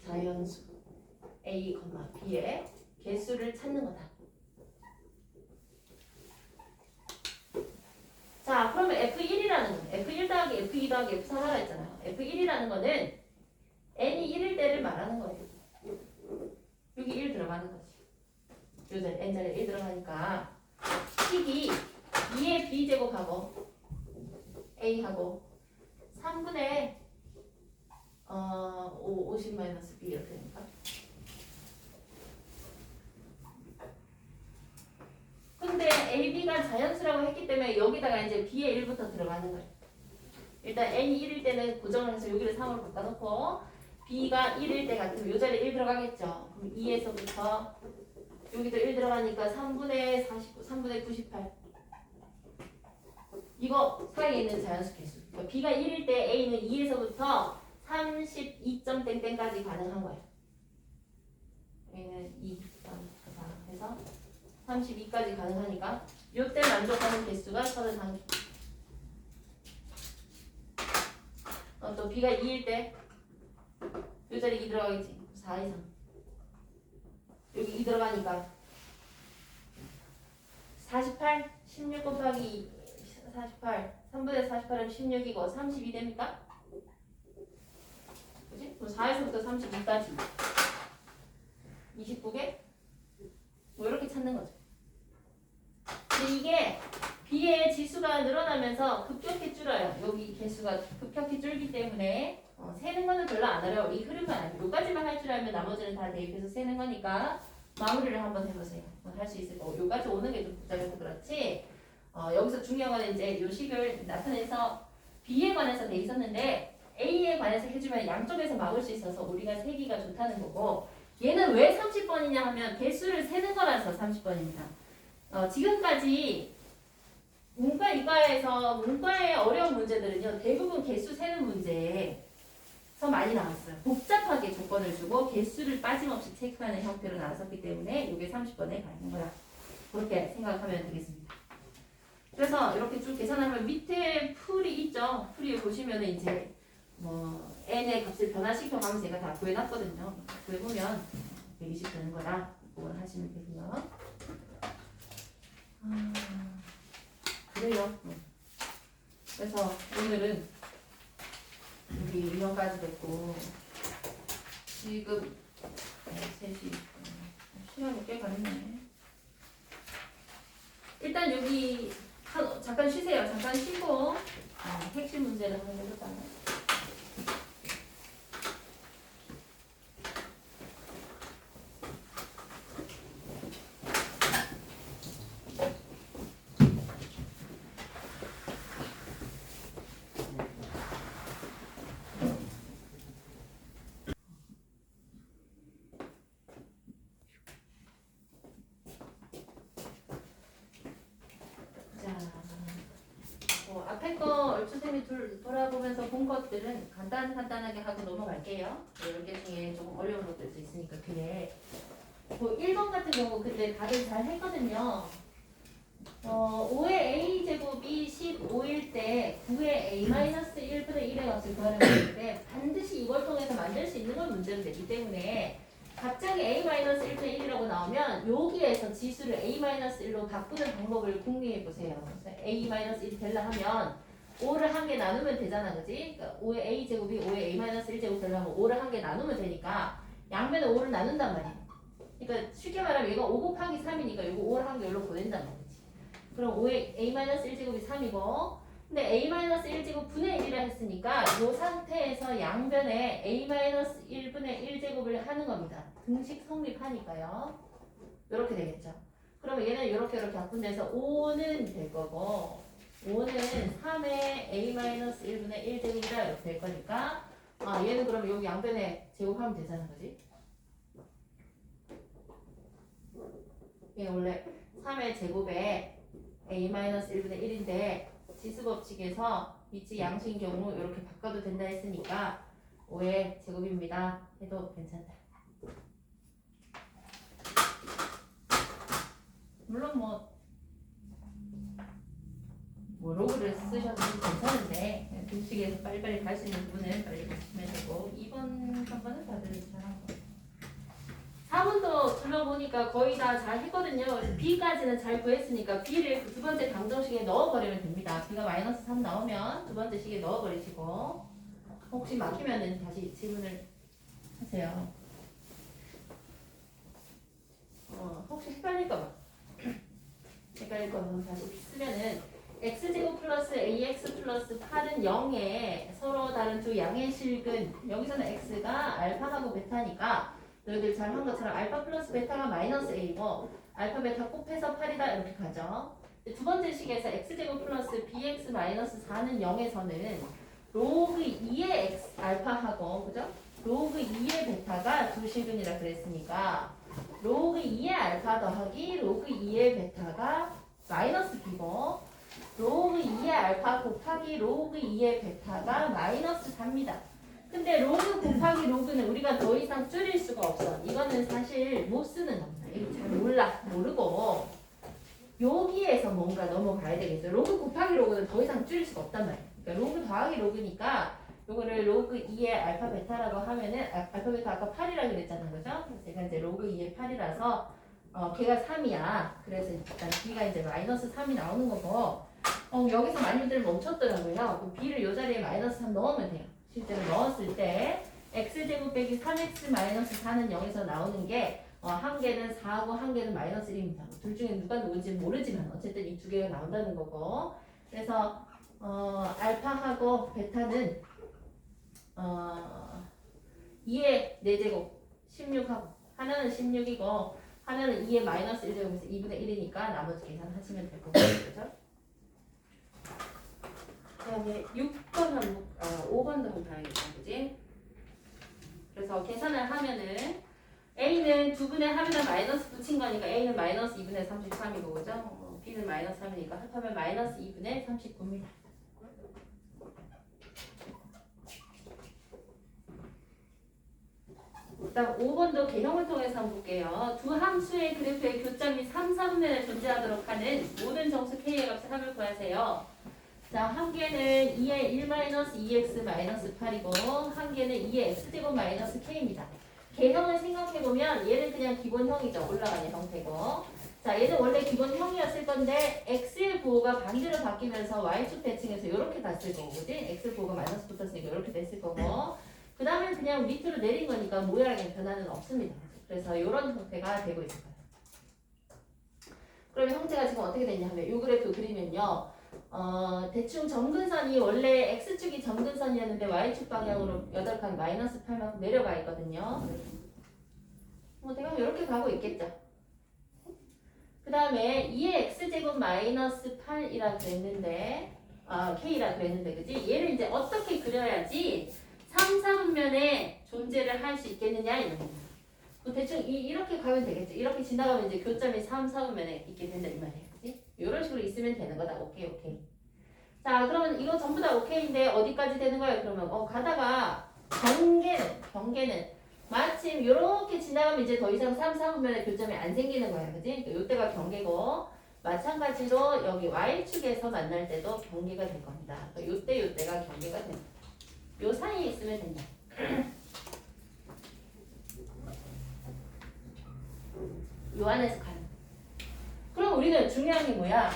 자연수 A, B의 개수를 찾는 거다. 자, 그러면 F1이라는 건 F1 더하기 F2 더하기 F3 하라 했잖아요. F1이라는 거는 N이 1일 때를 말하는 거예요. 여기 1 들어가는 거지. 요새 N자리에 1 들어가니까 식이 2의 B제곱하고 A하고 3분의 50 마이너스 B 이렇게 되니까 근데 AB가 자연수라고 했기 때문에 여기다가 이제 B의 1부터 들어가는 거예요. 일단 N이 1일 때는 고정을 해서 여기를 3으로 바꿔놓고 B가 1일 때 같으면 이 자리에 1 들어가겠죠. 그럼 2에서부터 여기도 1 들어가니까 3분의 49, 3분의 98 이거 사이에 있는 자연수 개수. 그러니까 B가 1일 때 A는 2에서부터 32점 땡땡까지 가능한 거예요. 여기는 2, 3, 4 해서 32까지 가능하니까 요때 만족하는 개수가 31개. 또 B가 2일 때 요 자리 2 들어가겠지. 4 이상. 여기 2 들어가니까 48, 16 곱하기 48, 3분의 48하면 16이고 32 됩니까? 그지? 그럼 4에서부터 32까지 29개? 뭐 이렇게 찾는 거죠. 근데 이게 B의 지수가 늘어나면서 급격히 줄어요. 여기 개수가 급격히 줄기 때문에 세는 거는 별로 안 어려워. 이 흐름만 아니고 요까지만 할 줄 알면 나머지는 다 대입해서 세는 거니까 마무리를 한번 해보세요. 할 수 있을 거고 요까지 오는 게 좀 복잡해서 그렇지 여기서 중요한 건 이제 요 식을 나타내서 B에 관해서 돼 있었는데 A에 관해서 해주면 양쪽에서 막을 수 있어서 우리가 세기가 좋다는 거고 얘는 왜 30번이냐 하면 개수를 세는 거라서 30번입니다. 지금까지 문과 이과에서 문과의 어려운 문제들은요 대부분 개수 세는 문제에서 많이 나왔어요. 복잡하게 조건을 주고 개수를 빠짐없이 체크하는 형태로 나왔었기 때문에 이게 30번에 가 있는 거야. 그렇게 생각하면 되겠습니다. 그래서 이렇게 쭉 계산하면 밑에 풀이 있죠. 풀이 보시면은 이제 뭐 n의 값을 변화시켜 가면서 제가 다 구해놨거든요. 구해보면 120 되는 거라 그걸 하시면 되고요. 그래요. 그래서 오늘은 여기 2번까지 됐고 지금 3시 시간이 꽤 가네. 일단 여기 잠깐 쉬세요. 잠깐 쉬고 핵심 문제를 한번 해볼까요? 앞에 거 얼추 쌤이 돌아보면서 본 것들은 간단하게 하고 넘어갈게요. 이런 게 중에 조금 어려운 것들도 있으니까 그게 뭐 1번 같은 경우 근데 다들 잘 했거든요. 5의 a제곱이 15일 때 9의 a-1분의 1의 값을 구하는 건데 반드시 이걸 통해서 만들 수 있는 건 문제는 되기 때문에 갑자기 a-1분의 1이라고 나오면 여기에서 지수를 a-1로 바꾸는 방법을 궁리해 보세요. a-1이 되려 하면 5를 한 개 나누면 되잖아, 그지? 그러니까 5의 a제곱이 5의 a-1제곱 되려면 5를 한 개 나누면 되니까 양변에 5를 나눈단 말이야. 그러니까 쉽게 말하면 얘가 5 곱하기 3이니까 이거 5를 한 개 여기로 보낸단 말이지. 그럼 5의 a-1제곱이 3이고 근데 a-1제곱 분의 1이라 했으니까 이 상태에서 양변에 a-1분의 1제곱을 하는 겁니다. 등식 성립하니까요. 이렇게 되겠죠. 그러면 얘는 이렇게 바꾼데서 5는 될 거고 5는 3의 a-1분의 1제곱이다 이렇게 될 거니까 얘는 그러면 여기 양변에 제곱하면 되잖아, 그지? 얘 원래 3의 제곱에 a-1분의 1인데 지수법칙에서 위치 양수인 경우 이렇게 바꿔도 된다 했으니까 5의 제곱입니다 해도 괜찮다. 물론 뭐 로그를 쓰셔도 괜찮은데 등식에서 빨리빨리 갈 수 있는 부분은 빨리 보시면 되고 2번, 3번은 다들 잘한 거. 4번도 둘러보니까 거의 다 잘 했거든요. 그래서 B까지는 잘 구했으니까 B를 그 두 번째 방정식에 넣어버리면 됩니다. B가 마이너스 3 나오면 두 번째 식에 넣어버리시고 혹시 막히면 다시 질문을 하세요. 혹시 헷갈릴까봐. 헷갈릴까봐 다시 쓰면은 x제곱 플러스 ax 플러스 8은 0에 서로 다른 두 양의 실근 여기서는 x가 알파하고 베타니까 너희들 잘 한 것처럼 알파 플러스 베타가 마이너스 a고 알파 베타 곱해서 8이다 이렇게 가죠. 두 번째 식에서 x제곱 플러스 bx 마이너스 4는 0에서는 로그 2의 x 알파하고 그죠? 로그 2의 베타가 두 실근이라 그랬으니까 로그 2의 알파 더하기 로그 2의 베타가 마이너스 b고 로그 2의 알파 곱하기 로그 2의 베타가 마이너스 4입니다. 근데 로그 곱하기 로그는 우리가 더 이상 줄일 수가 없어. 이거는 사실 못 쓰는 겁니다. 이거 잘 모르고 여기에서 뭔가 넘어가야 되겠죠. 로그 곱하기 로그는 더 이상 줄일 수가 없단 말이에요. 그러니까 로그 더하기 로그니까 요거를 로그 2의 알파 베타라고 하면은 알파 베타 아까 8이라 그랬잖아요. 그죠? 그래서 제가 이제 로그 2의 8이라서 걔가 3이야. 그래서 일단 b가 이제 마이너스 3이 나오는 거고 여기서 많이들 멈췄더라고요. 그 b를 요 자리에 마이너스 3 넣으면 돼요. 실제로 넣었을 때 x제곱 빼기 3x 마이너스 4는 0에서 나오는 게 한 개는 4하고 한 개는 마이너스 1입니다. 둘 중에 누가 누군지 모르지만 어쨌든 이 두 개가 나온다는 거고 그래서 알파하고 베타는 2의 4제곱 16하고 하나는 16이고 하나는 2의 마이너스 1제곱에서 2분의 1이니까 나머지 계산하시면 될 거고요. 그죠? 그다음에 6번 5번도 한번 봐야겠다. 그지? 그래서 계산을 하면은 A는 두 분의 합에다 마이너스 붙인 거니까 A는 마이너스 2분의 33이고 그죠? B는 마이너스 3이니까 합하면 마이너스 2분의 39입니다. 일단 5번도 개형을 통해서 한번 볼게요. 두 함수의 그래프의 교점이 3, 4분면에 존재하도록 하는 모든 정수 K의 값을 합을 구하세요. 자, 한 개는 2의 1-2x-8이고 한 개는 2의 x제곱 마이너스 k입니다. 개형을 생각해보면 얘는 그냥 기본형이죠. 올라가는 형태고 자, 얘는 원래 기본형이었을 건데 x의 부호가 반대로 바뀌면서 y축 대칭해서 이렇게 됐을 거고 그지? x 부호가 마이너스 붙었으니까 이렇게 됐을 거고 그 다음에 그냥 밑으로 내린 거니까 모양에 변화는 없습니다. 그래서 이런 형태가 되고 있을 거예요. 그럼 형태가 지금 어떻게 되냐 하면 이 그래프 그리면요. 대충 점근선이 원래 x축이 점근선이었는데 y축 방향으로 8칸 마이너스 8만큼 내려가 있거든요. 대강 이렇게 가고 있겠죠. 그 다음에 2의 x제곱 마이너스 8이라 그랬는데 k라 그랬는데 그지? 얘를 이제 어떻게 그려야지 3, 4분면에 존재를 할 수 있겠느냐 이런 겁니다. 대충 이렇게 가면 되겠죠. 이렇게 지나가면 이제 교점이 3, 4분면에 있게 된다 이 말이에요. 그치? 이런 식으로 있으면 되는 거다. 오케이. 자, 그러면 이거 전부 다 오케이인데 어디까지 되는 거예요? 그러면 가다가 경계는 마침 이렇게 지나가면 이제 더 이상 3, 4분면의 교점이 안 생기는 거야. 그지? 그러니까 이때가 경계고 마찬가지로 여기 Y축에서 만날 때도 경계가 될 겁니다. 그러니까 요때가 경계가 됩니다. 요 사이에 있으면 된다. 요 안에서 가는. 그럼 우리는 중요한 게 뭐야?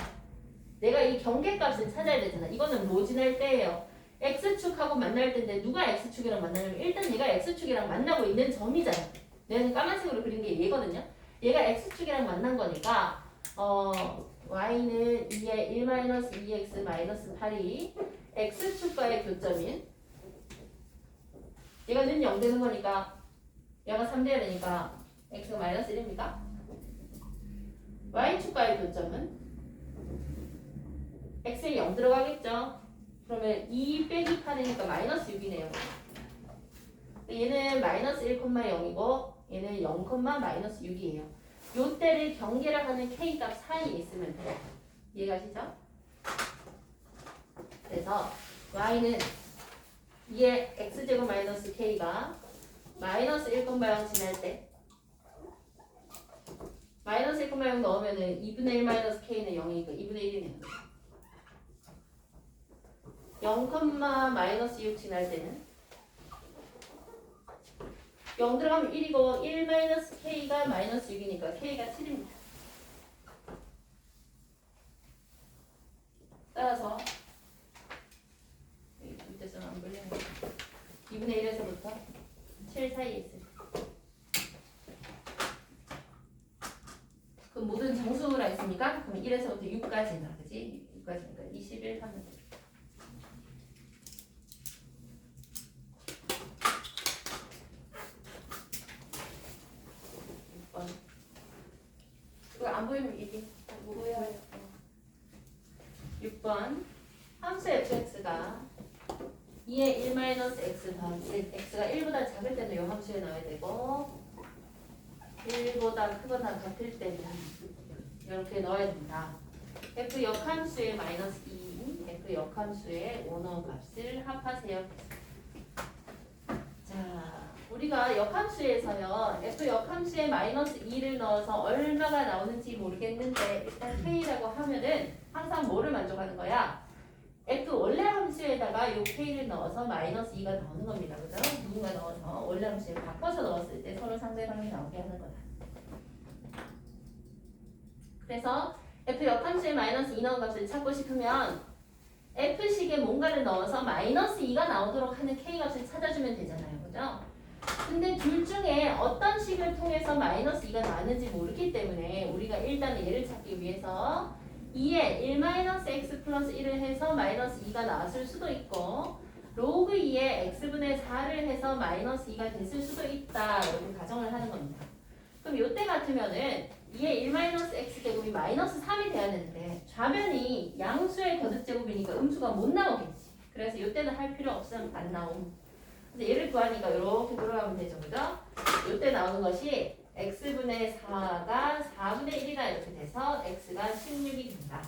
내가 이 경계값을 찾아야 되잖아. 이거는 뭐 지날 때예요. X축하고 만날 때인데 누가 X축이랑 만나냐면 일단 얘가 X축이랑 만나고 있는 점이잖아. 내가 까만색으로 그린 게 얘거든요. 얘가 X축이랑 만난 거니까 Y는 2에 1-2x-8이 X축과의 교점인 얘가 는 0 되는 거니까 얘가 3 돼야 되니까 X가 마이너스 1입니까? Y축과의 교점은 X에 0 들어가겠죠? 그러면 2 빼기 8이니까 마이너스 6이네요. 얘는 마이너스 1,0이고 얘는 0, 마이너스 6이에요. 요때를 경계를 하는 K값 사이에 있으면 돼요. 이해가시죠? 그래서 Y는 2의 X제곱 마이너스 K가 마이너스 1,0 지날 때 마이너스 1,0 넣으면은 2분의 1 마이너스 K는 0이니까 2분의 1이네요. 0, 마이너스 6 지날 때는 0 들어가면 1이고 1 마이너스 K가 마이너스 6이니까 K가 7입니다. 따라서 밑에 좀 안 걸리는 2분의 1에서부터 7 사이에 있습니다. 그럼 모든 정수가 있으니까 그럼 1에서부터 6까지나 그지? 6까지니까 21 하면 돼. 이거 안 보이면 얘기. 뭐야? 6번 함수 fx가 2의 1-x 더하기 x가 1보다 작을 때는 이 함수에 넣어야 되고 1보다 크거나 같을 때는 이렇게 넣어야 된다. f 역함수의 마이너스 2, f 역함수의 원어 값을 합하세요. 자, 우리가 역함수에서요 f 역함수에 마이너스 2를 넣어서 얼마가 나오는지 모르겠는데 일단 k라고 하면은 항상 뭐를 만족하는 거야? f 원래 함수에다가 요 k를 넣어서 마이너스 2가 나오는 겁니다. 그죠? 누군가 넣어서 원래 함수에 바꿔서 넣었을 때 서로 상대방이 나오게 하는 거다. 그래서 f 역함수에 마이너스 2 넣은 값을 찾고 싶으면 f식에 뭔가를 넣어서 마이너스 2가 나오도록 하는 k값을 찾아주면 되잖아요. 그죠? 근데 둘 중에 어떤 식을 통해서 마이너스 2가 나왔는지 모르기 때문에 우리가 일단 얘를 찾기 위해서 2에 1-x 플러스 1을 해서 마이너스 2가 나왔을 수도 있고 로그 2에 x분의 4를 해서 마이너스 2가 됐을 수도 있다 이렇게 가정을 하는 겁니다. 그럼 이때 같으면은 2의 1-x 제곱이 마이너스 3이 돼야 되는데 좌변이 양수의 거듭제곱이니까 음수가 못 나오겠지. 그래서 이때는 할 필요 없으면 안 나옴. 근데 얘를 구하니까 이렇게 돌아가면 되죠. 그죠? 이때 나오는 것이 x분의 4가 4분의 1이다 이렇게 돼서 x가 16이 된다.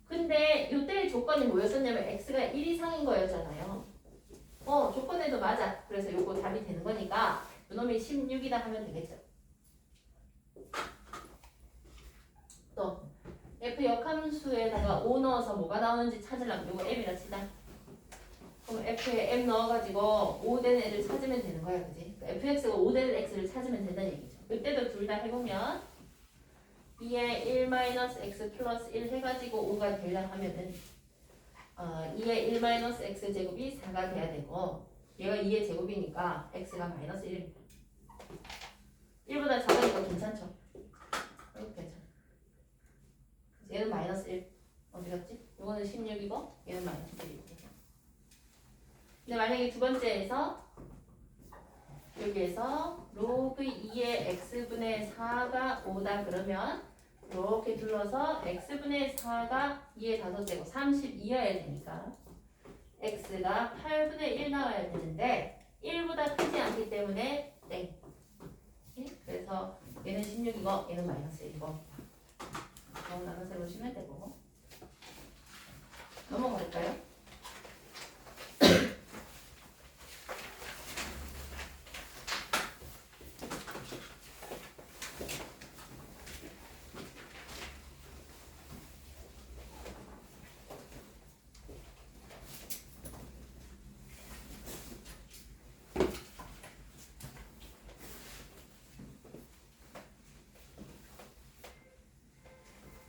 근데 이때의 조건이 뭐였었냐면 x가 1 이상인 거였잖아요. 조건에도 맞아. 그래서 요거 답이 되는 거니까 이놈이 16이다 하면 되겠죠. 또 f 역함수에다가 5 넣어서 뭐가 나오는지 찾으려면 요거 m이라 치자. 그럼 f에 m 넣어가지고 5 되는 애를 찾으면 되는 거야, 그지? 그러니까 fx가 5 되는 x를 찾으면 된다는 얘기죠. 이때도 둘 다 해보면 2의 1-x 플러스 1 해가지고 5가 되려 하면은 2의 1-x 제곱이 4가 돼야 되고 얘가 2의 제곱이니까 x가 마이너스 1입니다. 1보다 작으니까 괜찮죠? 이렇게 괜찮아. 얘는 마이너스 1 어디 갔지? 이거는 16이고 얘는 마이너스 1이고. 근데 만약에 두 번째에서 여기에서 로그 2의 x분의 4가 5다 그러면 이렇게 둘러서 x분의 4가 2의 5제곱 32여야 되니까 x가 8분의 1 나와야 되는데 1보다 크지 않기 때문에 땡. 그래서 얘는 16이고 얘는 마이너스 1이고 나눠서 해보시면 되고 넘어갈까요?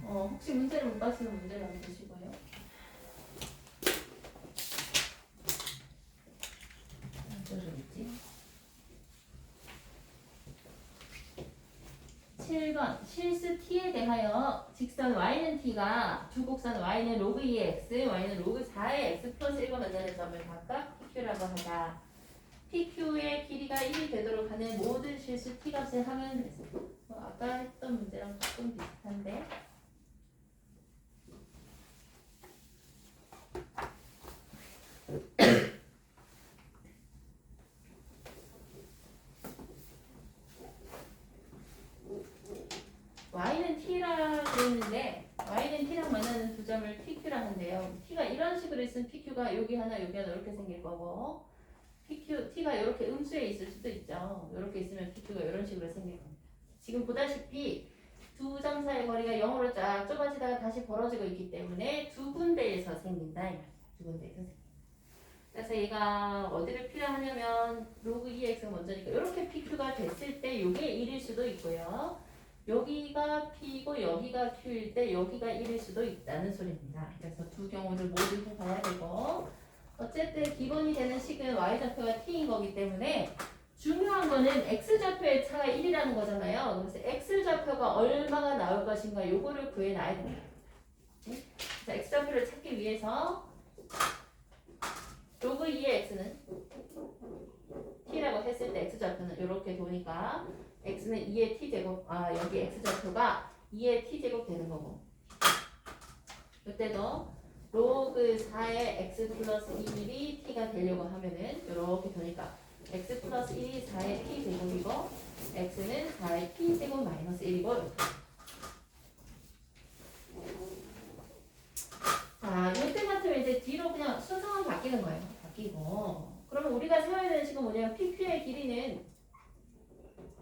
혹시 문제를 못 봤으면 문제를 안 보시고요. 어쩌겠지? 7번 실수 t에 대하여 직선 y는 t가 주곡선 y는 로그 2의 x, y는 로그 4의 x 플러스 1과 만나는 점을 각각 pq라고 하자. pq의 길이가 1이 되도록 하는 모든 실수 t 값을 하면 됐어. 아까 했던 문제랑 조금 비슷한데. y는 t라고 했는데 y는 t랑 만나는 두 점을 pq라 한대요. t가 이런 식으로 있으면 pq가 여기 하나 이렇게 생길 거고 t가 이렇게 음수에 있을 수도 있죠. 이렇게 있으면 pq가 이런 식으로 생길 겁니다. 지금 보다시피 두 점 사이 거리가 0으로 쫙 좁아지다가 다시 벌어지고 있기 때문에 두 군데에서 생긴다. 두 군데에서 생긴다. 그래서 얘가 어디를 필요하냐면 로그 2x가 먼저니까 이렇게 pq가 됐을 때 이게 1일 수도 있고요. 여기가 p이고 여기가 q일 때 여기가 1일 수도 있다는 소리입니다. 그래서 두 경우를 모두 봐야 되고 어쨌든 기본이 되는 식은 y좌표가 t인 거기 때문에 중요한 거는 x좌표의 차가 1이라는 거잖아요. 그래서 x좌표가 얼마가 나올 것인가 요거를 구해놔야 됩니다. 그래서 x좌표를 찾기 위해서 로그 2의 x는 t라고 했을 때 x좌표는 이렇게 도니까 x는 2의 t제곱, 여기 x좌표가 2의 t제곱 되는 거고 이때도 로그 4의 x 플러스 1이 t가 되려고 하면은 이렇게 도니까 x 플러스 1이 4의 t제곱이고 x는 4의 t제곱 마이너스 1이고 자, 이때 같으면 이제 뒤로 그냥 순서만 바뀌는 거예요. 바뀌고 그러면 우리가 세워야 되는 식은 뭐냐면 PQ의 길이는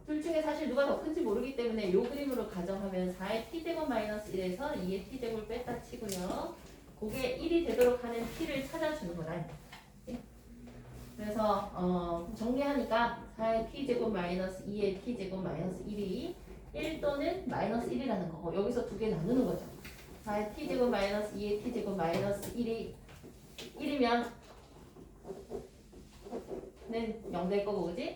둘 중에 사실 누가 더 큰지 모르기 때문에 이 그림으로 가정하면 4의 t제곱 마이너스 1에서 2의 t제곱을 뺐다 치고요. 그게 1이 되도록 하는 t를 찾아주는 거다. 그래서 정리하니까 4의 t제곱 마이너스 2의 t제곱 마이너스 1이 1 또는 마이너스 1이라는 거고 여기서 두 개 나누는 거죠. 4의 t제곱 마이너스 2의 t제곱 마이너스 1이 1이면 는 0 될 거고 그지?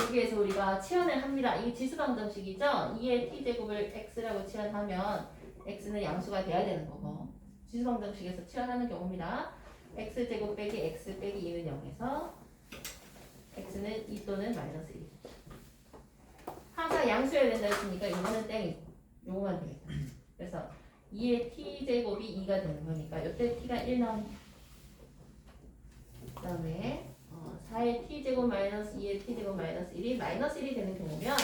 여기에서 우리가 치환을 합니다. 이게 지수방정식이죠? 2의 t제곱을 x라고 치환하면 x는 양수가 돼야 되는 거고 지수방정식에서 치환하는 경우입니다. x제곱 빼기 x 빼기 2는 0에서 x는 2 또는 마이너스 1 항상 양수여야 된다 했으니까 이거는 땡이고 요거만 되겠다. 그래서 2의 t제곱이 2가 되는 거니까 이때 t가 1 나옵니다. 그 다음에 4의 t제곱 마이너스 2의 t제곱 마이너스 1이 마이너스 1이 되는 경우면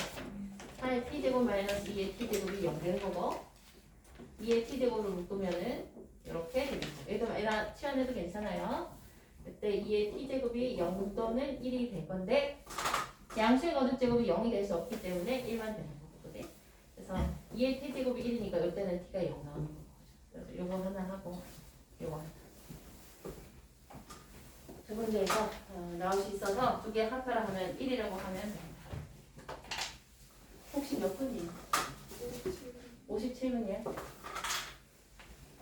4의 t제곱 마이너스 2의 t제곱이 0 되는 거고 2의 t제곱을 묶으면은 이렇게 되겠죠. 얘가 치환해도 괜찮아요. 그때 2의 t제곱이 0 또는 1이 될 건데 양수의 거듭제곱이 0이 될 수 없기 때문에 1만 되는 거거든요. 그래서 2의 t제곱이 1이니까 이때는 t가 0 나오는 거죠. 그래서 요거 하나 하고 요거 하나. 두 번째에서 나올 수 있어서 두 개 합하라 하면 1이라고 하면 됩니다. 혹시 몇 분이에요? 57분이에요?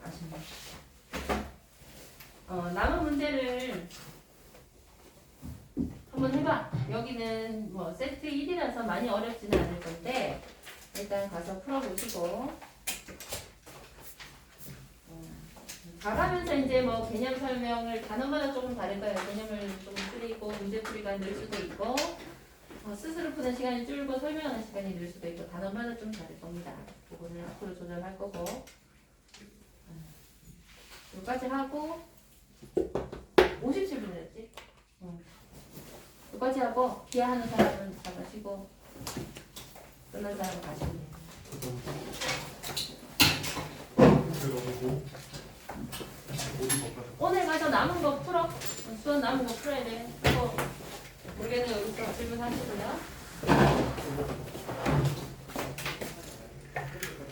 아쉽네. 남은 문제를 한번 해봐. 여기는 뭐 세트 1이라서 많이 어렵지는 않을 건데 일단 가서 풀어보시고 가가면서 이제 뭐 개념 설명을 단어마다 조금 다를 거예요. 개념을 좀 줄이고 문제풀이가 늘 수도 있고 스스로 푸는 시간이 줄고 설명하는 시간이 늘 수도 있고 단어마다 좀 다를 겁니다. 그거는 앞으로 조절할 거고 여기까지 하고 57분이었지? 여기까지 하고 기하하는 사람은 잡아시고 끝난 사람은 가시면 돼요. 그러고 어디 것 같아? 남은 거 풀어. 수원 남은 거 풀어야 돼. 이거 모르겠는 여기서 질문하시고요.